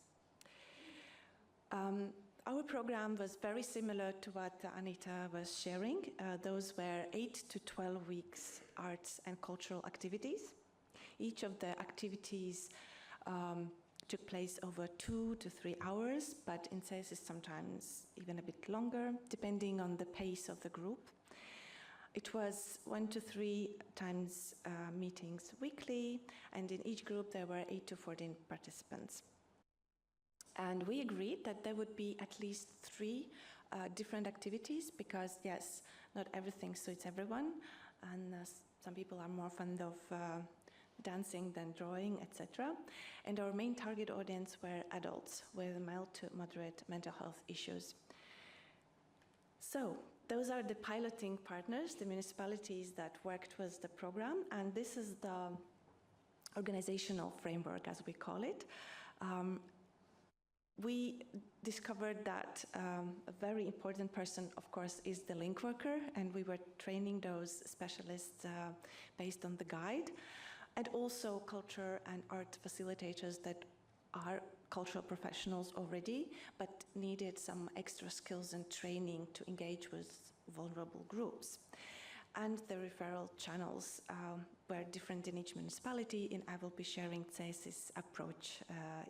Our program was very similar to what Anita was sharing. Those were 8 to 12 weeks arts and cultural activities. Each of the activities took place over 2 to 3 hours, but in cases sometimes even a bit longer, depending on the pace of the group. It was 1 to 3 times meetings weekly, and in each group there were 8 to 14 participants. And we agreed that there would be at least 3 different activities, because yes, not everything suits everyone, and some people are more fond of dancing than drawing, etc. And our main target audience were adults with mild to moderate mental health issues. So, those are the piloting partners, the municipalities that worked with the program, and this is the organizational framework, as we call it. We discovered that a very important person, of course, is the link worker, and we were training those specialists based on the guide, and also culture and art facilitators that are cultural professionals already, but needed some extra skills and training to engage with vulnerable groups. and the referral channels were different in each municipality, and I will be sharing CESI's approach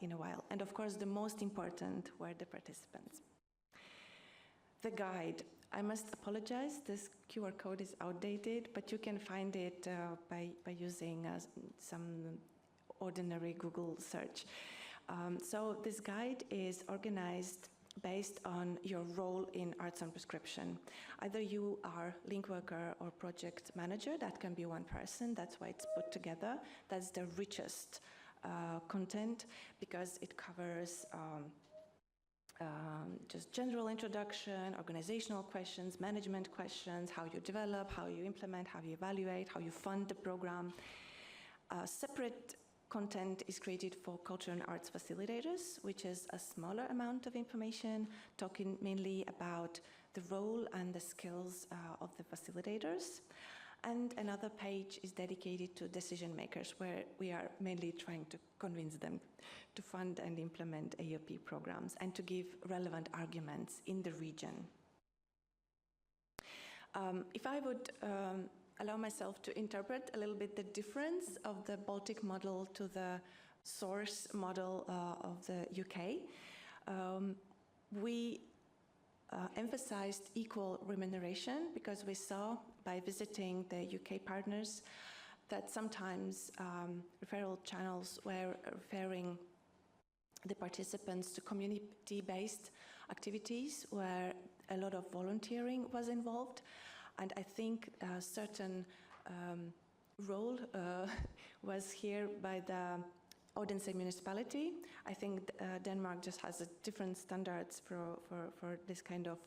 in a while. And of course, the most important were the participants. The guide. I must apologize, this QR code is outdated, but you can find it by using some ordinary Google search. So this guide is organized based on your role in arts and prescription. Either you are link worker or project manager, that can be one person, that's why it's put together. That's the richest content because it covers just general introduction, organizational questions, management questions, how you develop, how you implement, how you evaluate, how you fund the program. Separate content is created for culture and arts facilitators, which is a smaller amount of information, talking mainly about the role and the skills of the facilitators. And another page is dedicated to decision makers, where we are mainly trying to convince them to fund and implement AOP programs and to give relevant arguments in the region. If I would allow myself to interpret a little bit the difference of the Baltic model to the source model of the UK, we emphasized equal remuneration because we saw by visiting the UK partners that sometimes referral channels were referring the participants to community-based activities where a lot of volunteering was involved. And I think a certain role was here by the Odense municipality. I think Denmark just has different standards for this kind of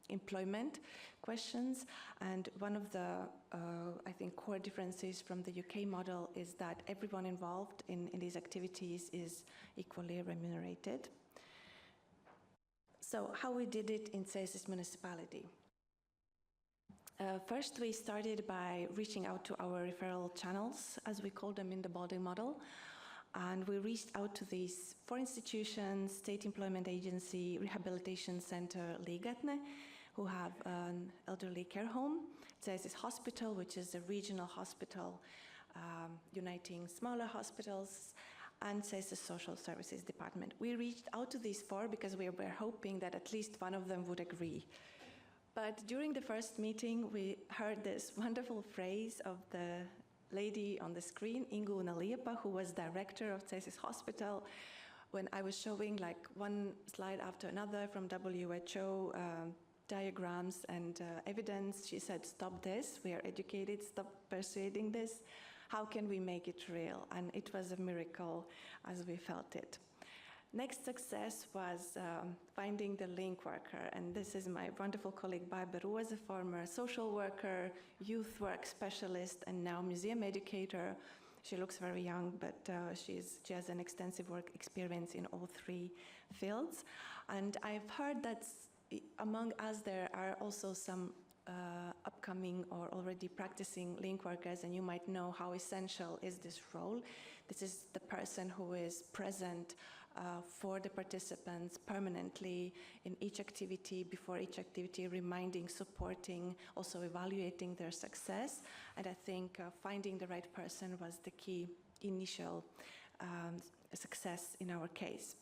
employment questions. And one of the, I think, core differences from the UK model is that everyone involved in these activities is equally remunerated. So how we did it in CESI's municipality. First, we started by reaching out to our referral channels, as we call them in the Baltic model. And we reached out to these 4 institutions: State Employment Agency, Rehabilitation Center, Ligatne, who have an elderly care home, CESI's Hospital, which is a regional hospital uniting smaller hospitals, and CESI's Social Services Department. We reached out to these 4 because we were hoping that at least one of them would agree. But during the first meeting, we heard this wonderful phrase of the lady on the screen, Inga Surgunte, who was director of CESI's Hospital. When I was showing like one slide after another from WHO diagrams and evidence, she said, "Stop this, we are educated, stop persuading this. How can we make it real?" And it was a miracle as we felt it. Next success was finding the link worker, and this is my wonderful colleague Barbara, who was a former social worker, youth work specialist, and now museum educator. She looks very young, but she has an extensive work experience in all 3 fields. And I've heard that among us there are also some upcoming or already practicing link workers, and you might know how essential is this role. This is the person who is present for the participants permanently in each activity, before each activity, reminding, supporting, also evaluating their success. And I think finding the right person was the key initial success in our case.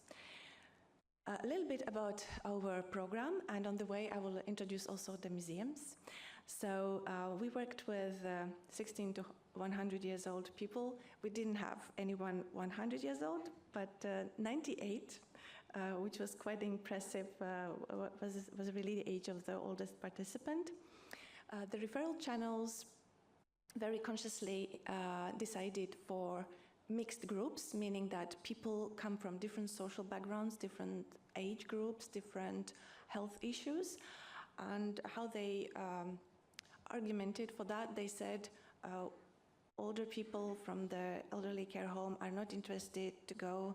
A little bit about our program, and on the way I will introduce also the museums. So we worked with 16 to 100 years old people. We didn't have anyone 100 years old, but 98, which was quite impressive, was really the age of the oldest participant. The referral channels very consciously decided for mixed groups, meaning that people come from different social backgrounds, different age groups, different health issues. And how they argumented for that, they said older people from the elderly care home are not interested to go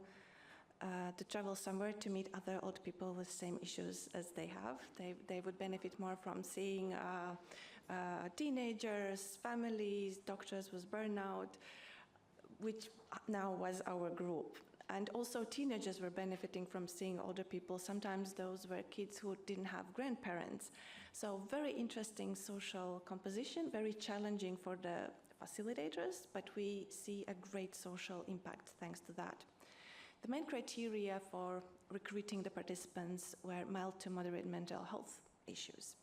to travel somewhere to meet other old people with the same issues as they have. They would benefit more from seeing teenagers, families, doctors with burnout, which now was our group. And also teenagers were benefiting from seeing older people. Sometimes those were kids who didn't have grandparents. So very interesting social composition, very challenging for the facilitators, but we see a great social impact thanks to that. The main criteria for recruiting the participants were mild to moderate mental health issues.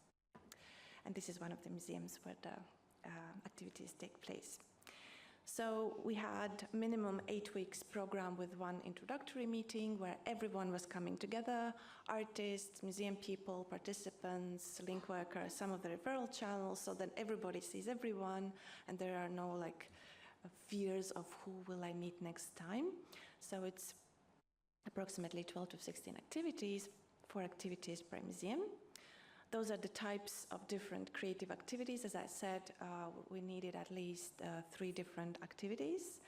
And this is one of the museums where the activities take place. So we had minimum 8 weeks program with one introductory meeting where everyone was coming together, artists, museum people, participants, link workers, some of the referral channels, so that everybody sees everyone and there are no fears of who will I meet next time. So it's approximately 12 to 16 activities, 4 activities per museum. Those are the types of different creative activities. As I said, we needed at least 3 different activities.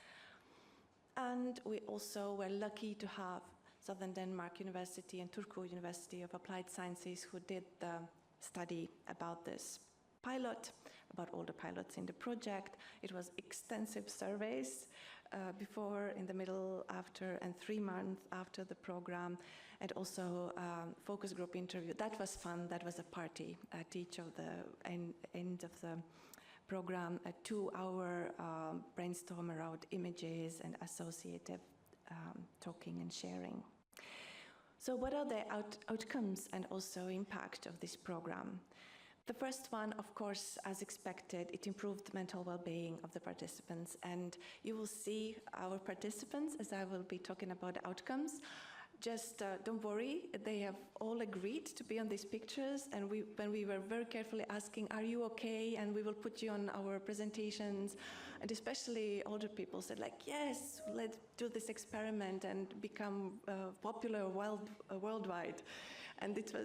And we also were lucky to have Southern Denmark University and Turku University of Applied Sciences who did the study about this pilot, about all the pilots in the project. It was extensive surveys before, in the middle, after, and 3 months after the program, and also focus group interview. That was fun. That was a party at each of the end of the program, a 2-hour brainstorm around images and associative talking and sharing. So what are the outcomes and also impact of this program? The first one, of course, as expected, it improved mental well-being of the participants. And you will see our participants, as I will be talking about the outcomes. Just don't worry, they have all agreed to be on these pictures, and when we were very carefully asking, are you okay, and we will put you on our presentations, and especially older people said yes, let's do this experiment and become popular worldwide. And it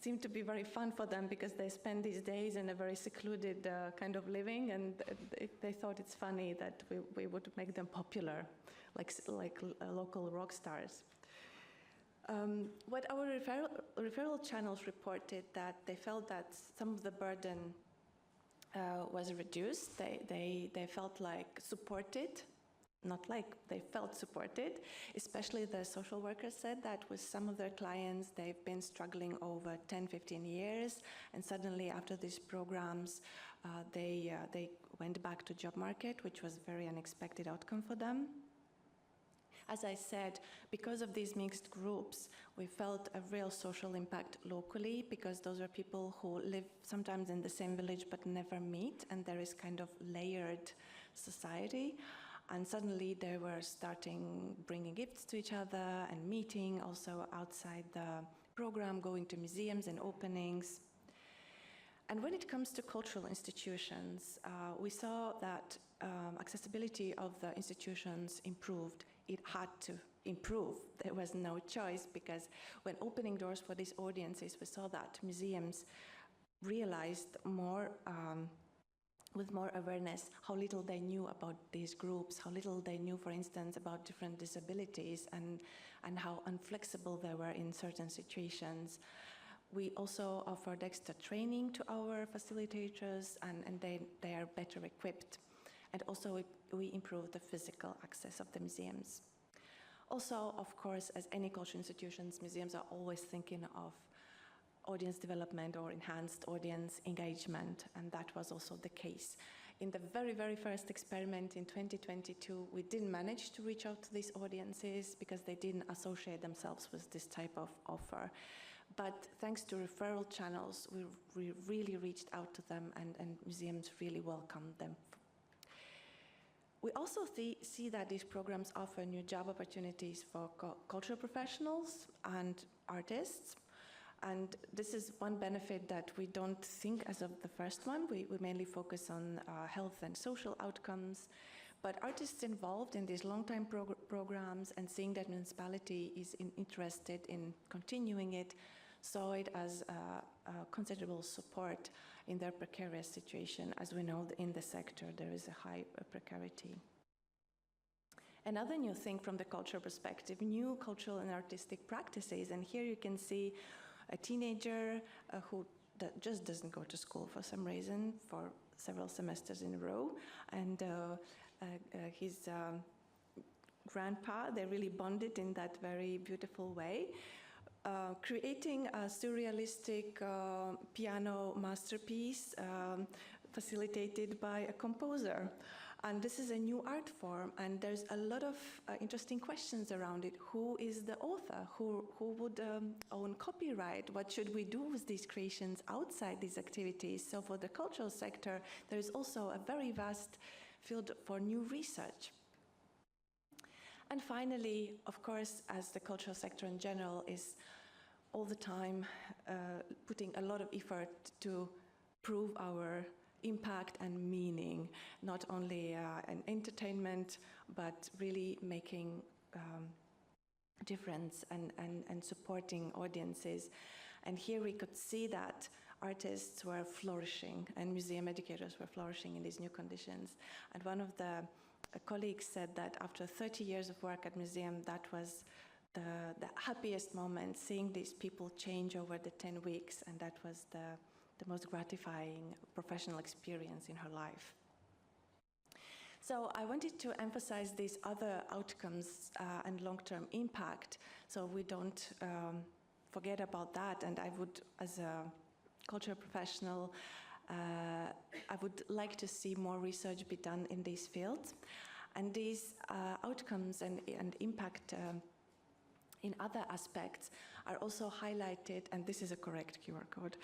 seemed to be very fun for them because they spend these days in a very secluded kind of living, and they thought it's funny that we would make them popular, like local rock stars. What our referral channels reported, that they felt that some of the burden was reduced. They felt supported, not they felt supported. Especially the social workers said that with some of their clients, they've been struggling over 10, 15 years, and suddenly after these programs, they went back to job market, which was a very unexpected outcome for them. As I said, because of these mixed groups, we felt a real social impact locally, because those are people who live sometimes in the same village but never meet, and there is kind of layered society. And suddenly they were starting bringing gifts to each other and meeting also outside the program, going to museums and openings. And when it comes to cultural institutions, we saw that accessibility of the institutions improved. It had to improve. There was no choice, because when opening doors for these audiences, we saw that museums realized more, with more awareness, how little they knew about these groups, how little they knew, for instance, about different disabilities, and how inflexible they were in certain situations. We also offered extra training to our facilitators, and they are better equipped. And also we improved the physical access of the museums. Also, of course, as any cultural institutions, museums are always thinking of audience development or enhanced audience engagement, and that was also the case. In the very, very first experiment in 2022, we didn't manage to reach out to these audiences because they didn't associate themselves with this type of offer. But thanks to referral channels, we really reached out to them, and museums really welcomed them. We also see that these programs offer new job opportunities for cultural professionals and artists. And this is one benefit that we don't think as of the first one. We mainly focus on health and social outcomes. But artists involved in these long-time programs and seeing that municipality is interested in continuing it, saw it as a considerable support in their precarious situation. As we know, in the sector, there is a high precarity. Another new thing from the cultural perspective, new cultural and artistic practices. And here you can see a teenager who just doesn't go to school for some reason for several semesters in a row. And he's grandpa. They really bonded in that very beautiful way, creating a surrealistic piano masterpiece facilitated by a composer. And this is a new art form, and there's a lot of interesting questions around it. Who is the author? Who would own copyright? What should we do with these creations outside these activities? So for the cultural sector, there is also a very vast field for new research. And finally, of course, as the cultural sector in general is all the time putting a lot of effort to prove our impact and meaning, not only an entertainment, but really making difference and supporting audiences. And here we could see that artists were flourishing and museum educators were flourishing in these new conditions. And one of the colleagues said that after 30 years of work at museum, that was the happiest moment, seeing these people change over the 10 weeks, and that was the most gratifying professional experience in her life. So I wanted to emphasize these other outcomes and long-term impact, so we don't forget about that. And I would, as a cultural professional, I would like to see more research be done in these fields. And these outcomes and impact in other aspects are also highlighted, and this is a correct QR code,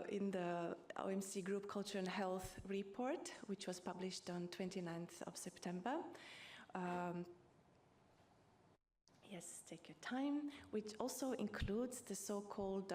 in the OMC Group Culture and Health report, which was published on 29th of September. Yes, take your time, which also includes the so-called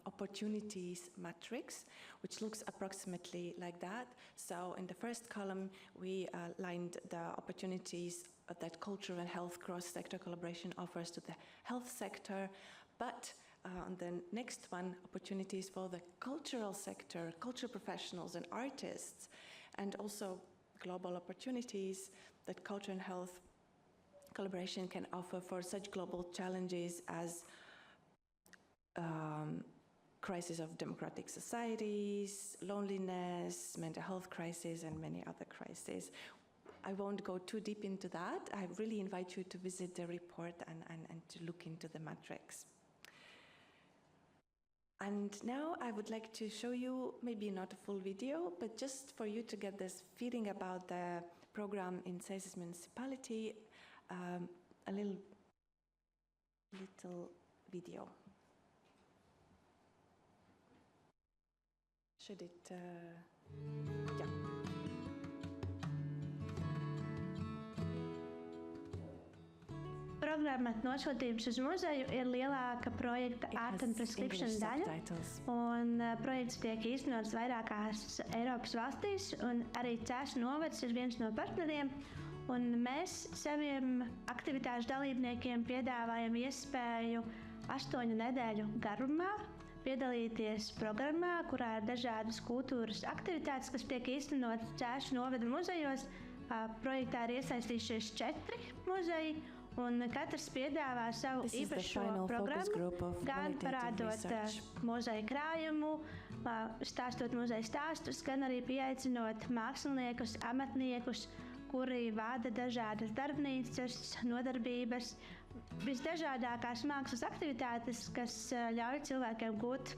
opportunities matrix, which looks approximately like that. So in the first column, we lined the opportunities that culture and health cross-sector collaboration offers to the health sector, but on the next one, opportunities for the cultural sector, culture professionals and artists, and also global opportunities that culture and health collaboration can offer for such global challenges as crisis of democratic societies, loneliness, mental health crisis, and many other crises. I won't go too deep into that. I really invite you to visit the report and to look into the matrix. And now I would like to show you, maybe not a full video, but just for you to get this feeling about the program in Svezia municipality, a little video. Should it, yeah. Programma nosūtījums uz muzeju ir lielāka projekta Arte un prescrizione daļa, un projekts tiek īstenots vairākās Eiropas valstīs, un arī Cēsu novads ir viens no partneriem, un mēs saviem aktivitāšu dalībniekiem piedāvājam iespēju 8 nedēļu garumā piedalīties programmā, kurā ir dažādas kultūras aktivitātes, kas tiek īstenotas Cēsu novada muzejos. Projektā ir iesaistījušies 4 muzeji, un katrs piedāvā savu īpašo programmu, gan parādot muzeja krājumu, stāstot muzeja stāstus, gan arī pieaicinot māksliniekus, amatniekus, kuri vada dažādas darbnīcas, nodarbības, visdažādākās mākslas aktivitātes, kas ļauj cilvēkiem gūt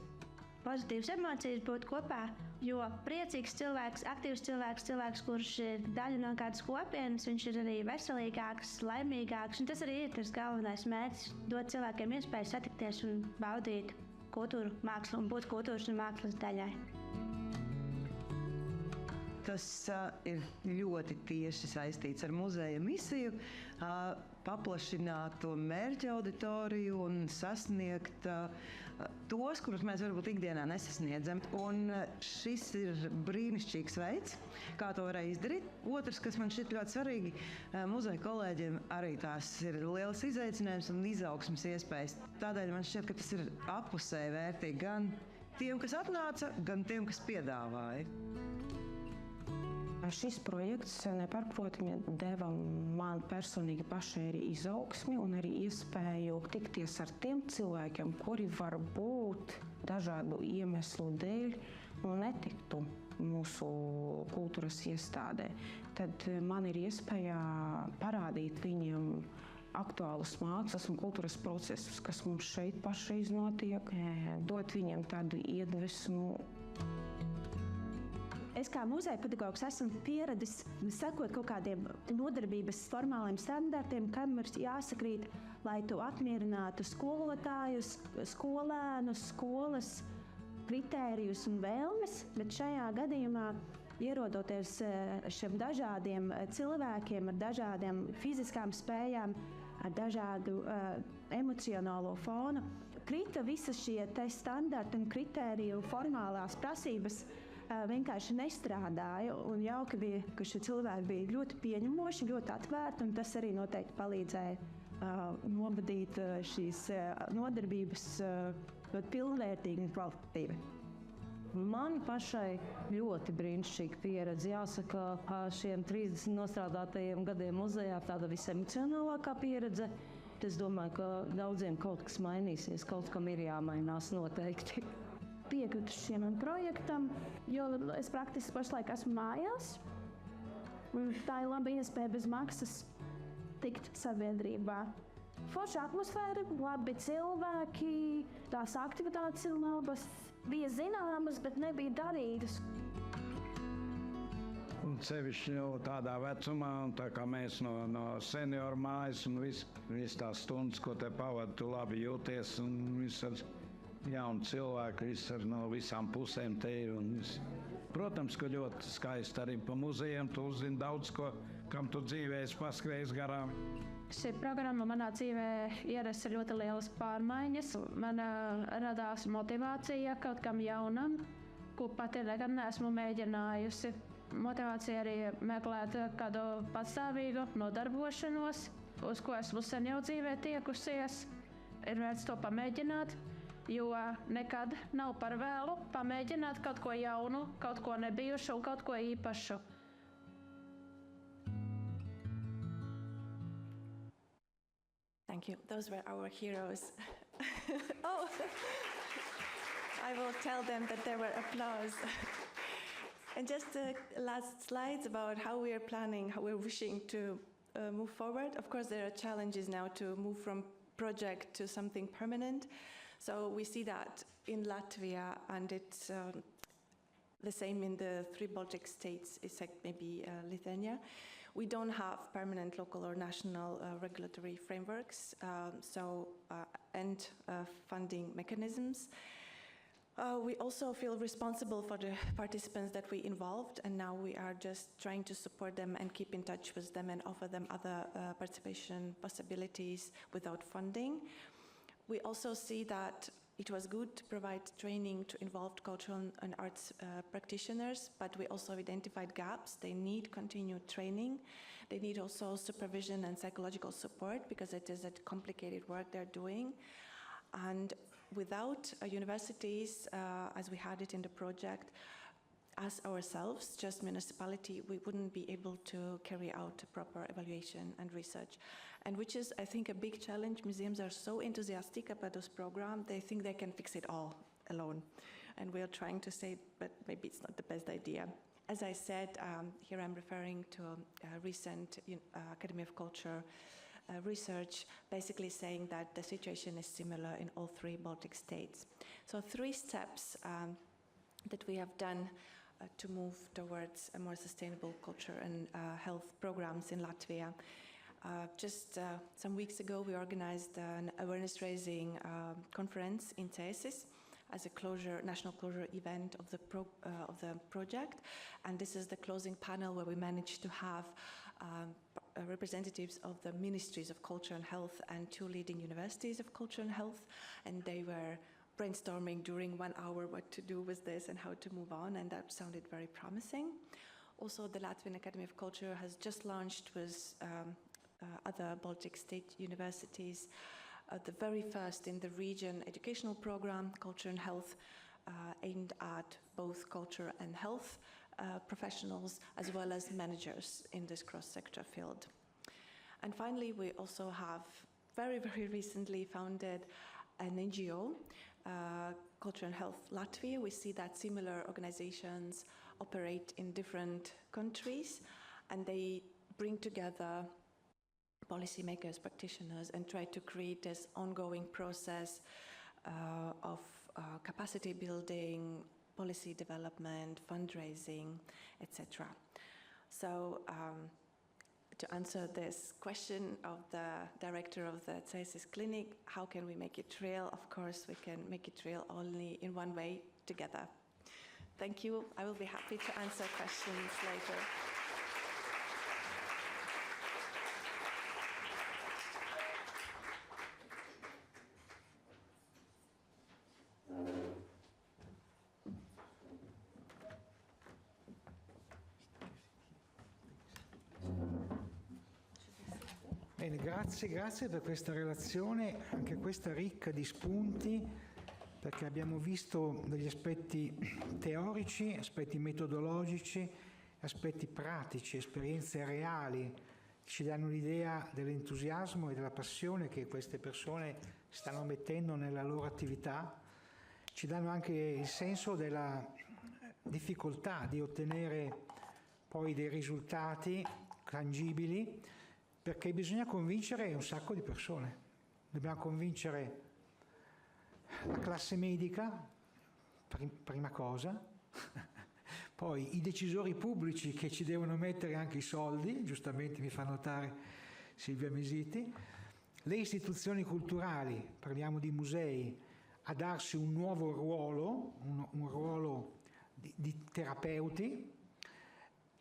pozitīvas emocijas, būt kopā. Jo priecīgs cilvēks, aktīvs cilvēks, cilvēks, kurš ir daļa no kādas kopienas, viņš ir arī veselīgāks, laimīgāks, un tas arī ir tas galvenais mērķis – dot cilvēkiem iespēju satikties un baudīt kultūru, mākslu un būt kultūras un mākslas daļai. Tas ir ļoti tieši saistīts ar muzeja misiju, paplašināt to mērķa auditoriju un sasniegt tos, kurus mēs varbūt ikdienā nesasniedzam. Un šis ir brīnišķīgs veids, kā to varēja izdarīt. Otrs, kas man šķiet ļoti svarīgi, muzeja kolēģiem arī tās ir liels izaicinājums un izaugsmes iespējas. Tādēļ man šķiet, ka tas ir appusēji vērtīgi gan tiem, kas atnāca, gan tiem, kas piedāvāja. Šis projekts nepārprotami deva man personīgi pašai arī izaugsmi un arī iespēju tikties ar tiem cilvēkiem, kuri var būt dažādu iemeslu dēļ netiktu mūsu kultūras iestādē, tad man ir iespēja parādīt viņiem aktuālus mākslas un kultūras procesus, kas mums šeit pašreiz notiek, dot viņiem tādu iedvesmu. Es kā muzeja pedagogs esmu pieradis sekot kaut kādiem nodarbības formāliem standartiem, kam ir jāsakrīt, lai to apmierinātu skolotājus, skolēnus, skolas kritērijus un vēlmes, bet šajā gadījumā ierodoties šiem dažādiem cilvēkiem ar dažādiem fiziskām spējām, ar dažādu emocionālo fonu, krita visas šie standarti un kritēriju formālās prasības vienkārši nestrādāja, un jauki bija, ka šie cilvēki bija ļoti pieņemoši, ļoti atvērti, un tas arī noteikti palīdzēja novadīt šīs nodarbības ļoti pilnvērtīgi un kvalitatīvi. Man pašai ļoti brīnišķīga pieredze. Jāsaka, šiem 30 nostrādātajiem gadiem muzejā tāda visemocionālākā pieredze. Es domāju, ka daudziem kaut kas mainīsies, kaut kam ir jāmainās noteikti. Piekritu šiem projektam, jo es praktiski pašlaik esmu mājās. Tā ir laba iespēja bez maksas tikt sabiedrībā. Forša atmosfēra, labi cilvēki, tās aktivitātes ir labas, bija zināmas, bet nebija darītas. Un sevišķi tādā vecumā, un tā kā mēs no senioru mājas un viss tās stundas, ko te pavadu, tu labi jūties un visas jauni cilvēki, no visām pusēm te ir. Protams, ka ļoti skaisti arī pa muzejiem, tu uzzini daudz ko, kam tu dzīvē esi paskrējis garām. Šī programma manā dzīvē ierasa ļoti lielas pārmaiņas. Man radās motivācija kaut kam jaunam, ko pati nekad neesmu mēģinājusi. Motivācija arī meklēt kādu patstāvīgu nodarbošanos, uz ko esmu sen jau dzīvē tiekusies. Ir vērts to pamēģināt, jo nekad nav par vēlu pamēģināt kaut ko jaunu, kaut ko nebijušu un kaut ko īpašu. Thank you. Those were our heroes. Oh, I will tell them that there were applause. And just the last slides about how we are planning, how we're wishing to move forward. Of course, there are challenges now to move from project to something permanent. So we see that in Latvia, and it's the same in the 3 Baltic states, except maybe Lithuania. We don't have permanent local or national regulatory frameworks, and funding mechanisms. We also feel responsible for the participants that we involved, and now we are just trying to support them and keep in touch with them and offer them other participation possibilities without funding. We also see that it was good to provide training to involved cultural and arts practitioners, but we also identified gaps. They need continued training. They need also supervision and psychological support because it is a complicated work they're doing. And without universities, as we had it in the project, as ourselves, just municipality, we wouldn't be able to carry out a proper evaluation and research. And which is, I think, a big challenge. Museums are so enthusiastic about this program, they think they can fix it all alone. And we are trying to say, but maybe it's not the best idea. As I said, here I'm referring to a recent Academy of Culture research, basically saying that the situation is similar in all 3 Baltic states. So 3 steps that we have done to move towards a more sustainable culture and health programs in Latvia. Just some weeks ago, we organized an awareness-raising conference in Cēsis as a national closure event of the project. And this is the closing panel where we managed to have representatives of the Ministries of Culture and Health and 2 leading universities of culture and health. And they were brainstorming during 1 hour what to do with this and how to move on, and that sounded very promising. Also, the Latvian Academy of Culture has just launched with other Baltic state universities the very first in the region educational program, Culture and Health, aimed at both culture and health professionals as well as managers in this cross-sector field. And finally, we also have very, very recently founded an NGO, Culture and Health Latvia. We see that similar organizations operate in different countries, and they bring together policymakers, practitioners, and try to create this ongoing process of capacity building, policy development, fundraising, etc. So to answer this question of the director of the thesis clinic, how can we make it real? Of course, we can make it real only in one way, together. Thank you. I will be happy to answer questions later. Bene, grazie per questa relazione, anche questa ricca di spunti, perché abbiamo visto degli aspetti teorici, aspetti metodologici, aspetti pratici, esperienze reali, che ci danno l'idea dell'entusiasmo e della passione che queste persone stanno mettendo nella loro attività, ci danno anche il senso della difficoltà di ottenere poi dei risultati tangibili, perché bisogna convincere un sacco di persone. Dobbiamo convincere la classe medica, prima cosa, poi i decisori pubblici che ci devono mettere anche i soldi, giustamente mi fa notare Silvia Mesiti, le istituzioni culturali, parliamo di musei, a darsi un nuovo ruolo, un ruolo di terapeuti,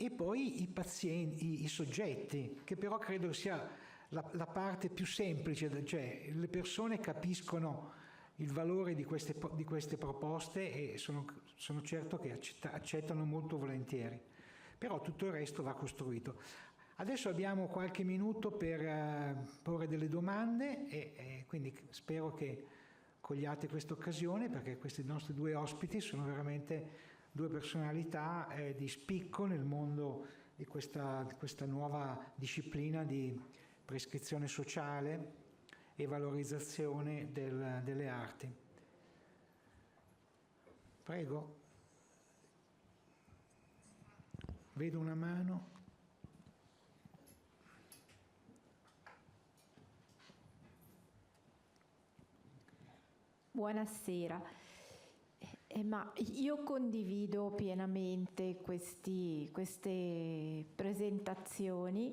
e poi i pazienti, i soggetti, che però credo sia la parte più semplice, cioè le persone capiscono il valore di queste proposte e sono certo che accettano molto volentieri, però tutto il resto va costruito. Adesso abbiamo qualche minuto per porre delle domande e quindi spero che cogliate questa occasione, perché questi nostri due ospiti sono veramente due personalità di spicco nel mondo di questa nuova disciplina di prescrizione sociale e valorizzazione delle arti. Prego. Vedo una mano. Buonasera. Ma io condivido pienamente queste presentazioni,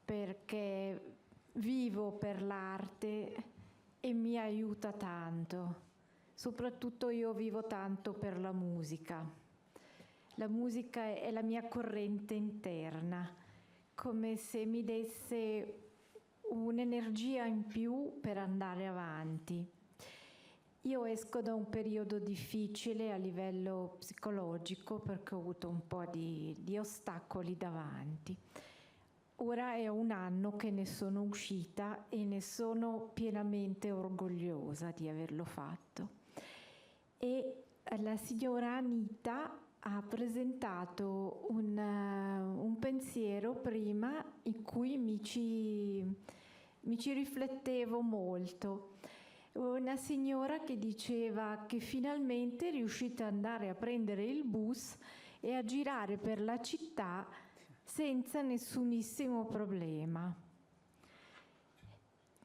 perché vivo per l'arte e mi aiuta tanto. Soprattutto io vivo tanto per la musica. La musica è la mia corrente interna, come se mi desse un'energia in più per andare avanti. Io esco da un periodo difficile a livello psicologico perché ho avuto un po' di ostacoli davanti. Ora è un anno che ne sono uscita e ne sono pienamente orgogliosa di averlo fatto. E la signora Anita ha presentato un pensiero prima in cui mi ci riflettevo molto. Una signora che diceva che finalmente è riuscita ad andare a prendere il bus e a girare per la città senza nessunissimo problema.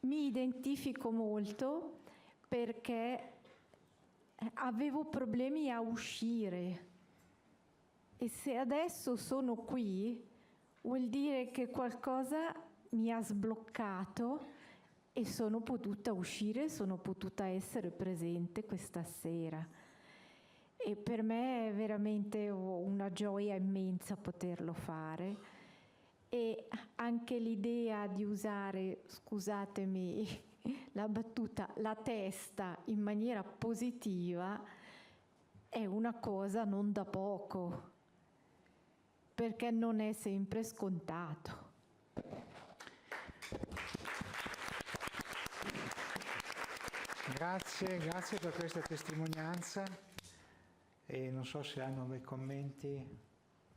Mi identifico molto perché avevo problemi a uscire e se adesso sono qui vuol dire che qualcosa mi ha sbloccato e sono potuta uscire, sono potuta essere presente questa sera. E per me è veramente una gioia immensa poterlo fare. E anche l'idea di usare, scusatemi la battuta, la testa in maniera positiva è una cosa non da poco, perché non è sempre scontato. Grazie per questa testimonianza e non so se hanno dei commenti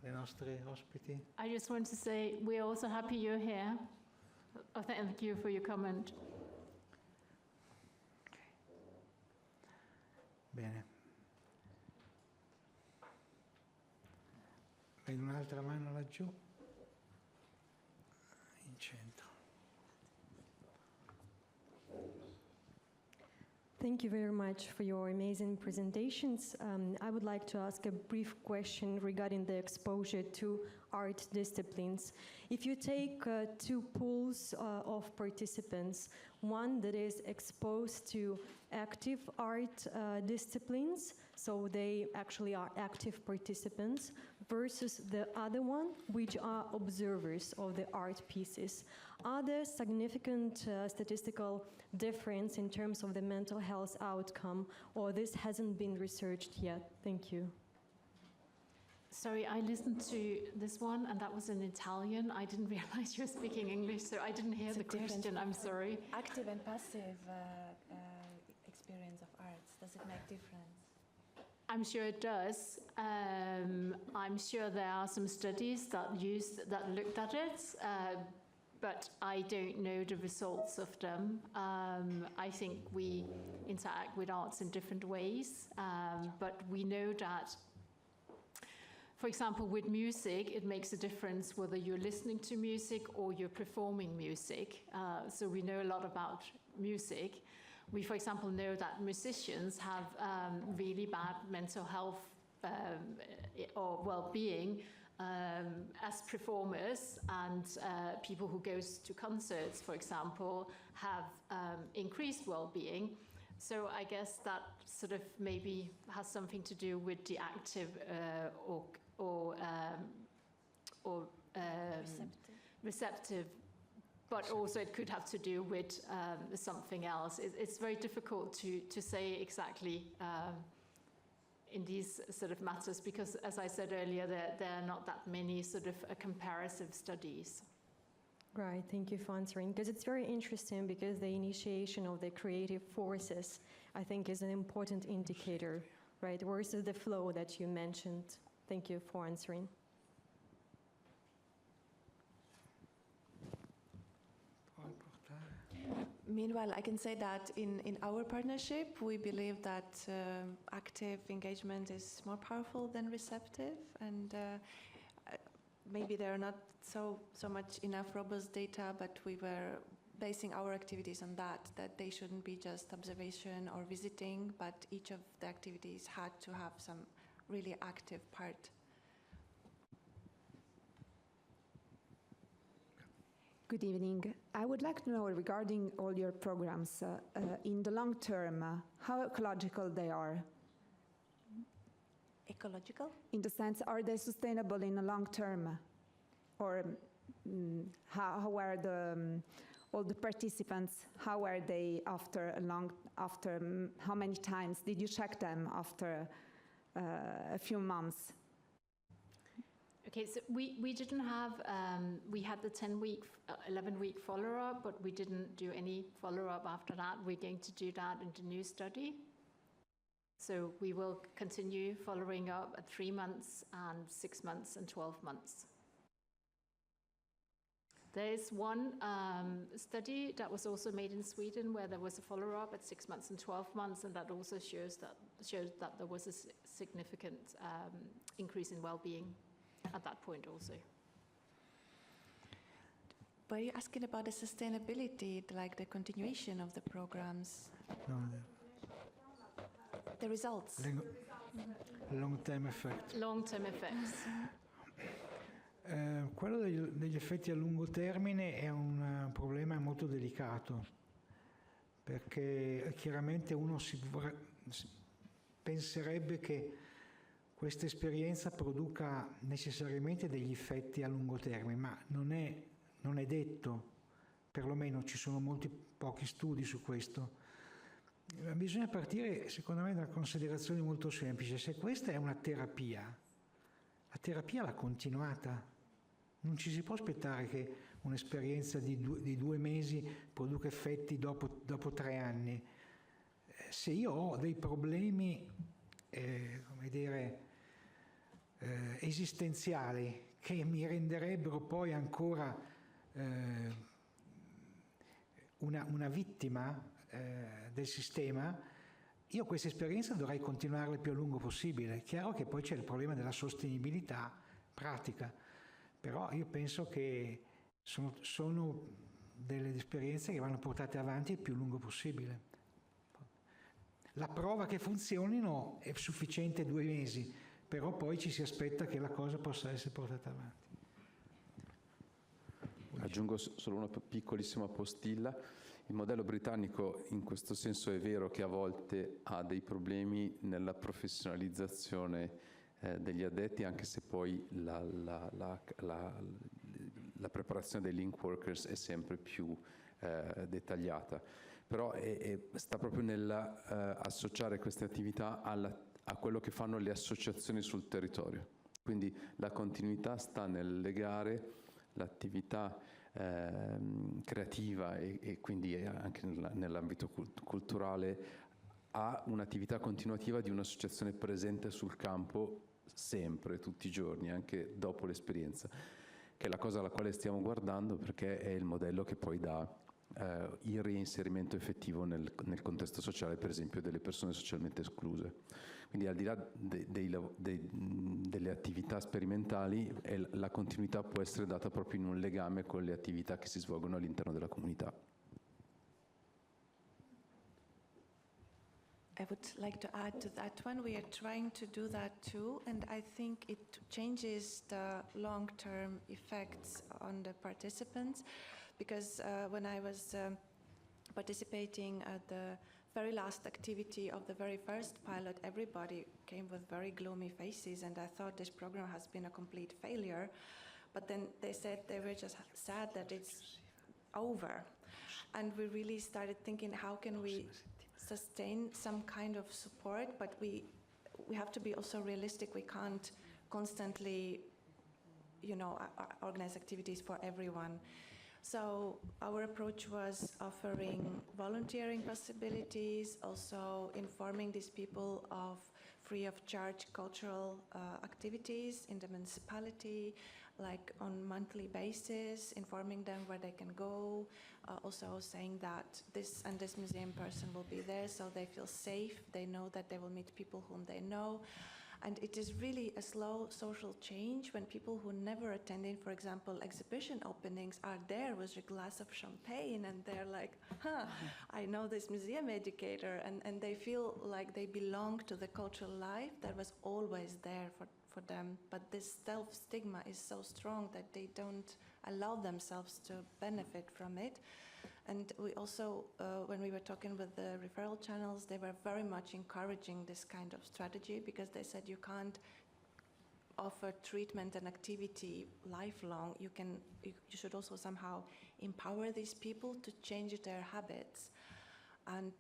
le nostre ospiti. I just want to say we're also happy you're here. Thank you for your comment. Okay. Bene. l'altra mano laggiù, in centro. Thank you very much for your amazing presentations. I would like to ask a brief question regarding the exposure to art disciplines. If you take two pools of participants, one that is exposed to active art disciplines, so they actually are active participants, versus the other one, which are observers of the art pieces, are there significant statistical difference in terms of the mental health outcome, or this hasn't been researched yet? Thank you. Sorry, I listened to this one, and that was in Italian. I didn't realize you were speaking English, so I didn't hear the question. I'm sorry. Active and passive experience of arts, does it make difference? I'm sure it does. I'm sure there are some studies that looked at it, but I don't know the results of them. I think we interact with arts in different ways, but we know that, for example, with music, it makes a difference whether you're listening to music or you're performing music. So we know a lot about music. We, for example, know that musicians have really bad mental health or well-being as performers, and people who go to concerts, for example, have increased well-being. So I guess that sort of maybe has something to do with the active or receptive, but also it could have to do with something else. It's very difficult to say exactly in these sort of matters, because, as I said earlier, there are not that many sort of comparative studies. Right, thank you for answering, because it's very interesting, because the initiation of the creative forces, I think, is an important indicator, right, versus the flow that you mentioned. Thank you for answering. Meanwhile, I can say that in our partnership, we believe that active engagement is more powerful than receptive, and maybe there are not so much enough robust data, but we were basing our activities on that they shouldn't be just observation or visiting, but each of the activities had to have some really active part. Good evening. I would like to know, regarding all your programs, in the long term, how ecological they are. Ecological? In the sense, are they sustainable in the long term? Or how are all the participants, how are they after how many times did you check them after a few months? Okay, so we didn't have, we had the 10-week, 11-week follow-up, but we didn't do any follow-up after that. We're going to do that in the new study. So we will continue following up at 3 months and 6 months and 12 months. There's one study that was also made in Sweden where there was a follow-up at 6 months and 12 months, and that also showed that there was a significant increase in well-being at that point also. Were you asking about the sustainability, like the continuation of the programs? No. The results? Long-term effect. Long-term effects. Quello degli effetti a lungo termine è un problema molto delicato, perché chiaramente uno penserebbe che questa esperienza produca necessariamente degli effetti a lungo termine, ma non è detto, perlomeno ci sono pochi studi su questo. Bisogna partire, secondo me, da considerazioni molto semplici. Se questa è una terapia, la terapia va continuata. Non ci si può aspettare che un'esperienza di 2 mesi produca effetti dopo 3 anni. Se io ho dei problemi, come dire, esistenziali che mi renderebbero poi ancora una vittima del sistema, io questa esperienza dovrei continuarla il più a lungo possibile. È chiaro che poi c'è il problema della sostenibilità, pratica, però io penso che sono delle esperienze che vanno portate avanti il più lungo possibile. La prova che funzionino è sufficiente 2 mesi, però poi ci si aspetta che la cosa possa essere portata avanti. Aggiungo solo una piccolissima postilla. Il modello britannico in questo senso è vero che a volte ha dei problemi nella professionalizzazione degli addetti, anche se poi la preparazione dei link workers è sempre più dettagliata. Però sta proprio nell'associare queste attività a quello che fanno le associazioni sul territorio. Quindi la continuità sta nel legare l'attività creativa e quindi anche nell'ambito culturale a un'attività continuativa di un'associazione presente sul campo sempre, tutti i giorni, anche dopo l'esperienza, che è la cosa alla quale stiamo guardando, perché è il modello che poi dà il reinserimento effettivo nel contesto sociale, per esempio, delle persone socialmente escluse. Quindi al di là delle attività sperimentali, la continuità può essere data proprio in un legame con le attività che si svolgono all'interno della comunità. I would like to add to that one. We are trying to do that too, and I think it changes the long-term effects on the participants. Because when I was participating at the very last activity of the very first pilot, everybody came with very gloomy faces, and I thought this program has been a complete failure. But then they said they were just sad that it's over. And we really started thinking, how can we sustain some kind of support? But we have to be also realistic. We can't constantly, organize activities for everyone. So our approach was offering volunteering possibilities, also informing these people of free of charge cultural activities in the municipality, like on monthly basis, informing them where they can go, also saying that this and this museum person will be there, so they feel safe, they know that they will meet people whom they know. And it is really a slow social change when people who never attended, for example, exhibition openings are there with a glass of champagne, and they're like, I know this museum educator, and they feel like they belong to the cultural life that was always there for them. But this self-stigma is so strong that they don't allow themselves to benefit from it. And we also, when we were talking with the referral channels, they were very much encouraging this kind of strategy, because they said you can't offer treatment and activity lifelong. You should also somehow empower these people to change their habits. And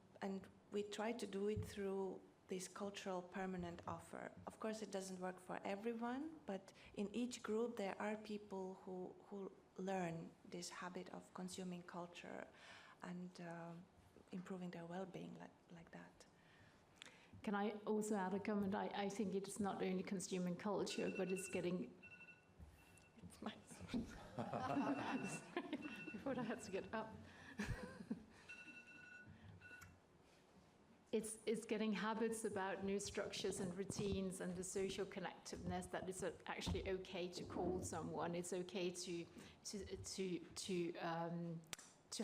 we try to do it through this cultural permanent offer. Of course, it doesn't work for everyone, but in each group there are people who learn this habit of consuming culture and improving their well-being like that. Can I also add a comment? I think it's not only consuming culture, but it's getting... It's my... Sorry, before I had to get up. It's getting habits about new structures and routines and the social connectiveness, that it's actually okay to call someone. It's okay to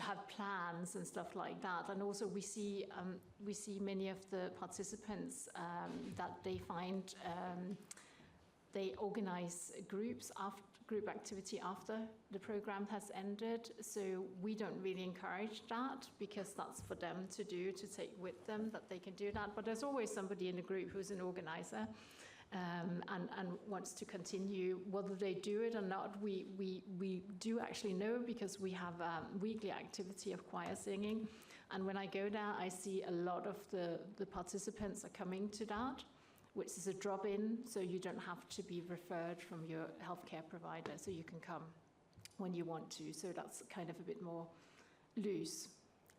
have plans and stuff like that. And also we see many of the participants that they find they organize group activity after the program has ended. So we don't really encourage that, because that's for them to do, to take with them, that they can do that. But there's always somebody in the group who's an organizer and wants to continue. Whether they do it or not, we do actually know, because we have a weekly activity of choir singing. And when I go there, I see a lot of the participants are coming to that, which is a drop-in, so you don't have to be referred from your healthcare provider, so you can come when you want to. So that's kind of a bit more loose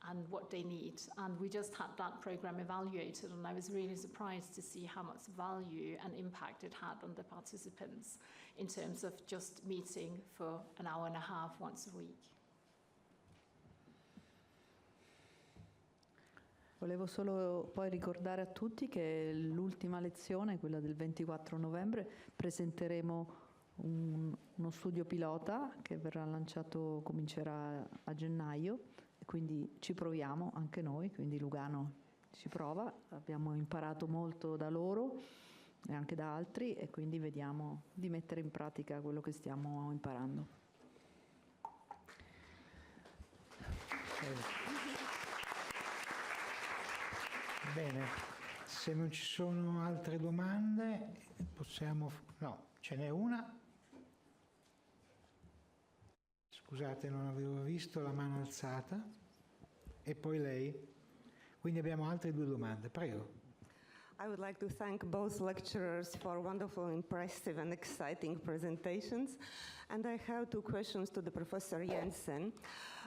and what they need. And we just had that program evaluated, and I was really surprised to see how much value and impact it had on the participants in terms of just meeting for an hour and a half once a week. Volevo solo poi ricordare a tutti che l'ultima lezione, quella del 24 novembre, presenteremo uno studio pilota che verrà lanciato, comincerà a gennaio, e quindi ci proviamo anche noi, quindi Lugano ci prova, abbiamo imparato molto da loro e anche da altri, e quindi vediamo di mettere in pratica quello che stiamo imparando. Bene, se non ci sono altre domande possiamo... No, ce n'è una. Scusate, non avevo visto la mano alzata. E poi lei. Quindi abbiamo altre 2 domande. Prego. I would like to thank both lecturers for wonderful, impressive and exciting presentations. And I have 2 questions to the Professor Jensen.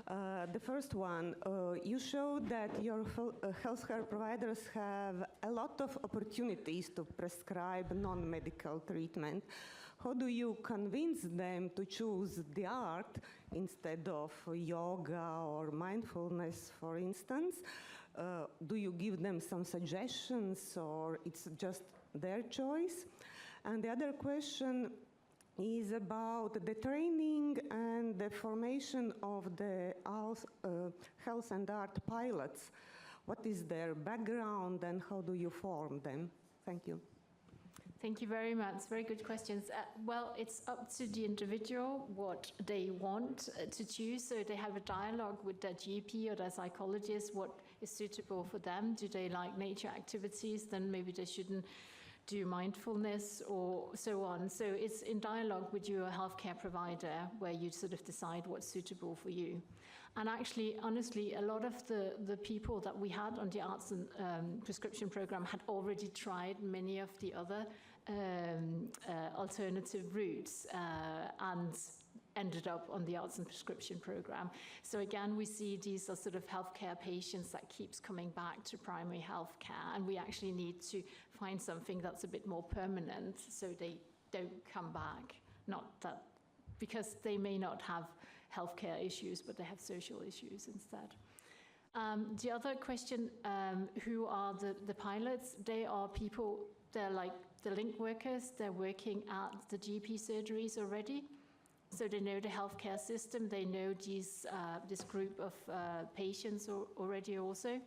The first one, you showed that your healthcare providers have a lot of opportunities to prescribe non-medical treatment. How do you convince them to choose the art instead of yoga or mindfulness, for instance? Do you give them some suggestions, or it's just their choice? And the other question is about the training and the formation of the health and art pilots. What is their background and how do you form them? Thank you. Thank you very much. Very good questions. Well, it's up to the individual what they want to choose. So they have a dialogue with their GP or their psychologist, what is suitable for them. Do they like nature activities? Then maybe they shouldn't do mindfulness or so on. So it's in dialogue with your healthcare provider where you sort of decide what's suitable for you. And actually, honestly, a lot of the people that we had on the arts and prescription program had already tried many of the other alternative routes and ended up on the arts and prescription program. So again, we see these are sort of healthcare patients that keeps coming back to primary healthcare, and we actually need to find something that's a bit more permanent so they don't come back. Not that, because they may not have healthcare issues, but they have social issues instead. The other question, who are the pilots? They are people, they're like the link workers, they're working at the GP surgeries already. So they know the healthcare system, they know these, this group of patients already also.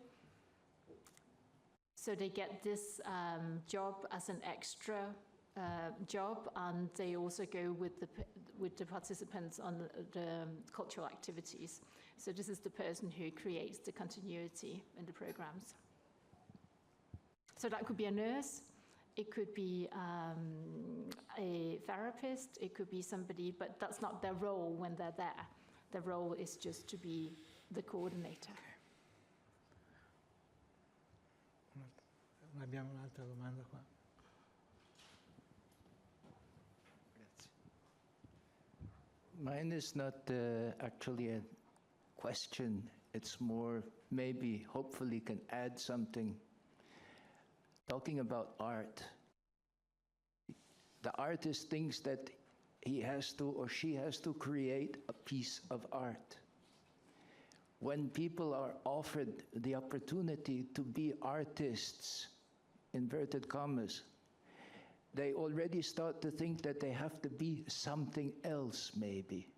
So they get this job as an extra job, and they also go with the participants on the cultural activities. So this is the person who creates the continuity in the programs. So that could be a nurse, it could be a therapist, it could be somebody, but that's not their role when they're there. Their role is just to be the coordinator. Abbiamo un'altra domanda qua. Mine is not actually a question. It's more maybe, hopefully, can add something. Talking about art. The artist thinks that he has to or she has to create a piece of art. When people are offered the opportunity to be artists, inverted commas, they already start to think that they have to be something else, maybe.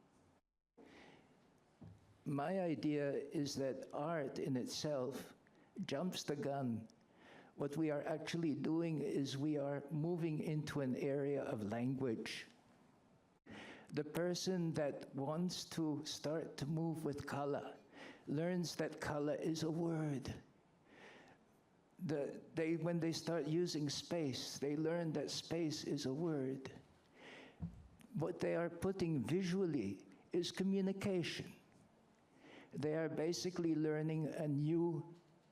My idea is that art in itself jumps the gun. What we are actually doing is we are moving into an area of language. The person that wants to start to move with color learns that color is a word. When they start using space, they learn that space is a word. What they are putting visually is communication. They are basically learning a new,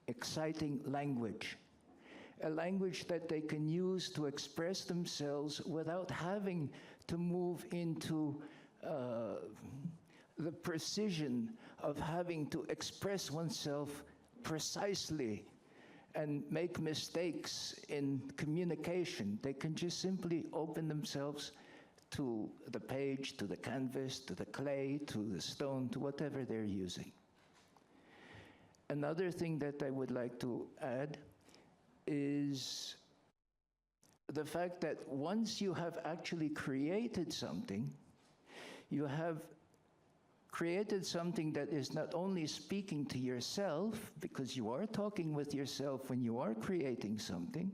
exciting language. A language that they can use to express themselves without having to move into the precision of having to express oneself precisely and make mistakes in communication. They can just simply open themselves to the page, to the canvas, to the clay, to the stone, to whatever they're using. Another thing that I would like to add is the fact that once you have actually created something, you have created something that is not only speaking to yourself, because you are talking with yourself when you are creating something,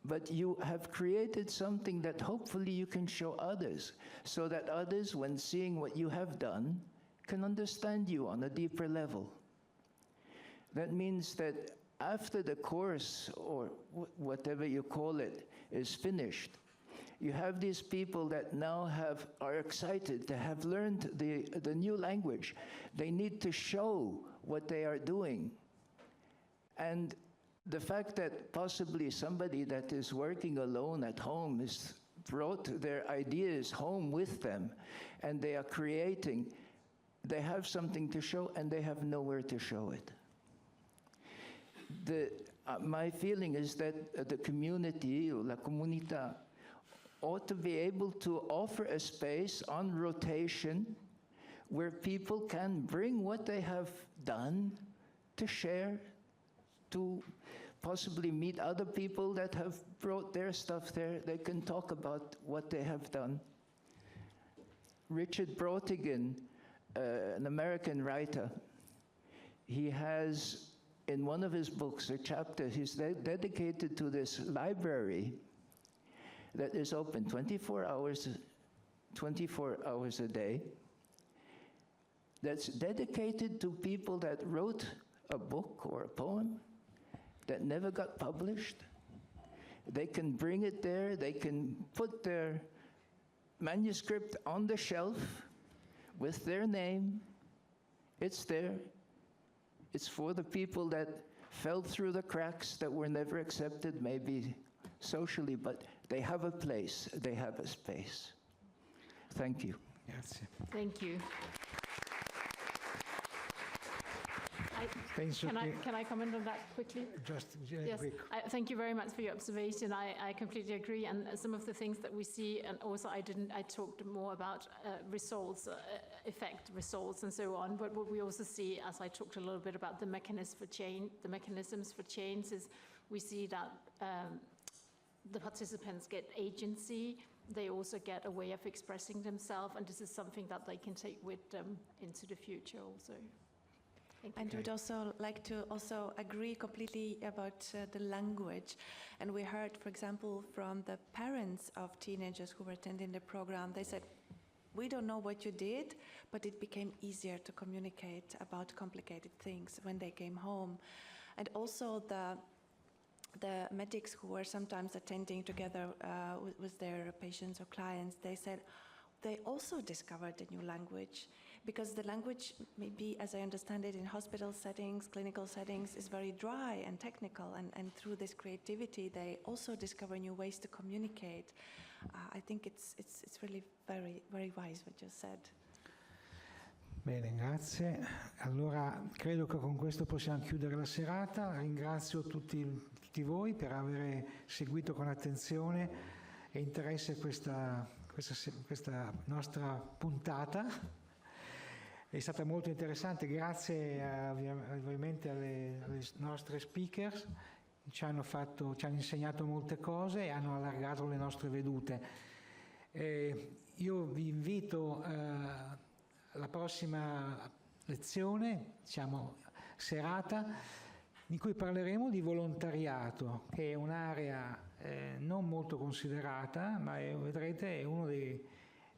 but you have created something that hopefully you can show others, so that others, when seeing what you have done, can understand you on a deeper level. That means that after the course, or whatever you call it, is finished, you have these people that now are excited to have learned the new language. They need to show what they are doing. And the fact that possibly somebody that is working alone at home has brought their ideas home with them, and they are creating, they have something to show, and they have nowhere to show it. My feeling is that the community, or la comunità, ought to be able to offer a space on rotation where people can bring what they have done to share, to possibly meet other people that have brought their stuff there. They can talk about what they have done. Richard Brautigan, an American writer, he has in one of his books a chapter he's dedicated to this library that is open 24 hours a day, that's dedicated to people that wrote a book or a poem that never got published. They can bring it there, they can put their manuscript on the shelf with their name. It's there. It's for the people that fell through the cracks, that were never accepted, maybe socially, but they have a place, they have a space. Thank you. Grazie. Thank you. Can I comment on that quickly? Just yes. quick. Thank you very much for your observation. I completely agree, and some of the things that we see, and also I talked more about results, effect results, and so on. But what we also see, as I talked a little bit about the mechanisms for change, is we see that the participants get agency. They also get a way of expressing themselves, and this is something that they can take with them into the future also. And we'd also like to agree completely about the language. And we heard, for example, from the parents of teenagers who were attending the program, they said, we don't know what you did, but it became easier to communicate about complicated things when they came home. And also the medics who were sometimes attending together with their patients or clients, they said they also discovered a new language. Because the language, maybe as I understand it, in hospital settings, clinical settings, is very dry and technical, and through this creativity, they also discover new ways to communicate. I think it's really very, very wise what you said. Bene, grazie. Allora, credo che con questo possiamo chiudere la serata. Ringrazio tutti voi per aver seguito con attenzione e interesse questa nostra puntata. È stata molto interessante, grazie ovviamente alle nostre speakers, ci hanno insegnato molte cose e hanno allargato le nostre vedute. Io vi invito alla prossima lezione, serata, in cui parleremo di volontariato, che è un'area non molto considerata, ma vedrete è una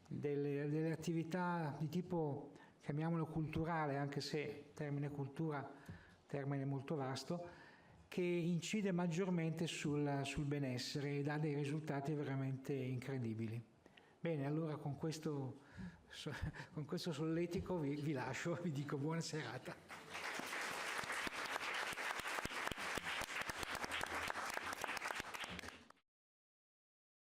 delle attività di tipo, chiamiamolo culturale, anche se termine cultura, termine molto vasto, che incide maggiormente sul benessere e dà dei risultati veramente incredibili. Bene, allora con questo solletico vi lascio, vi dico buona serata.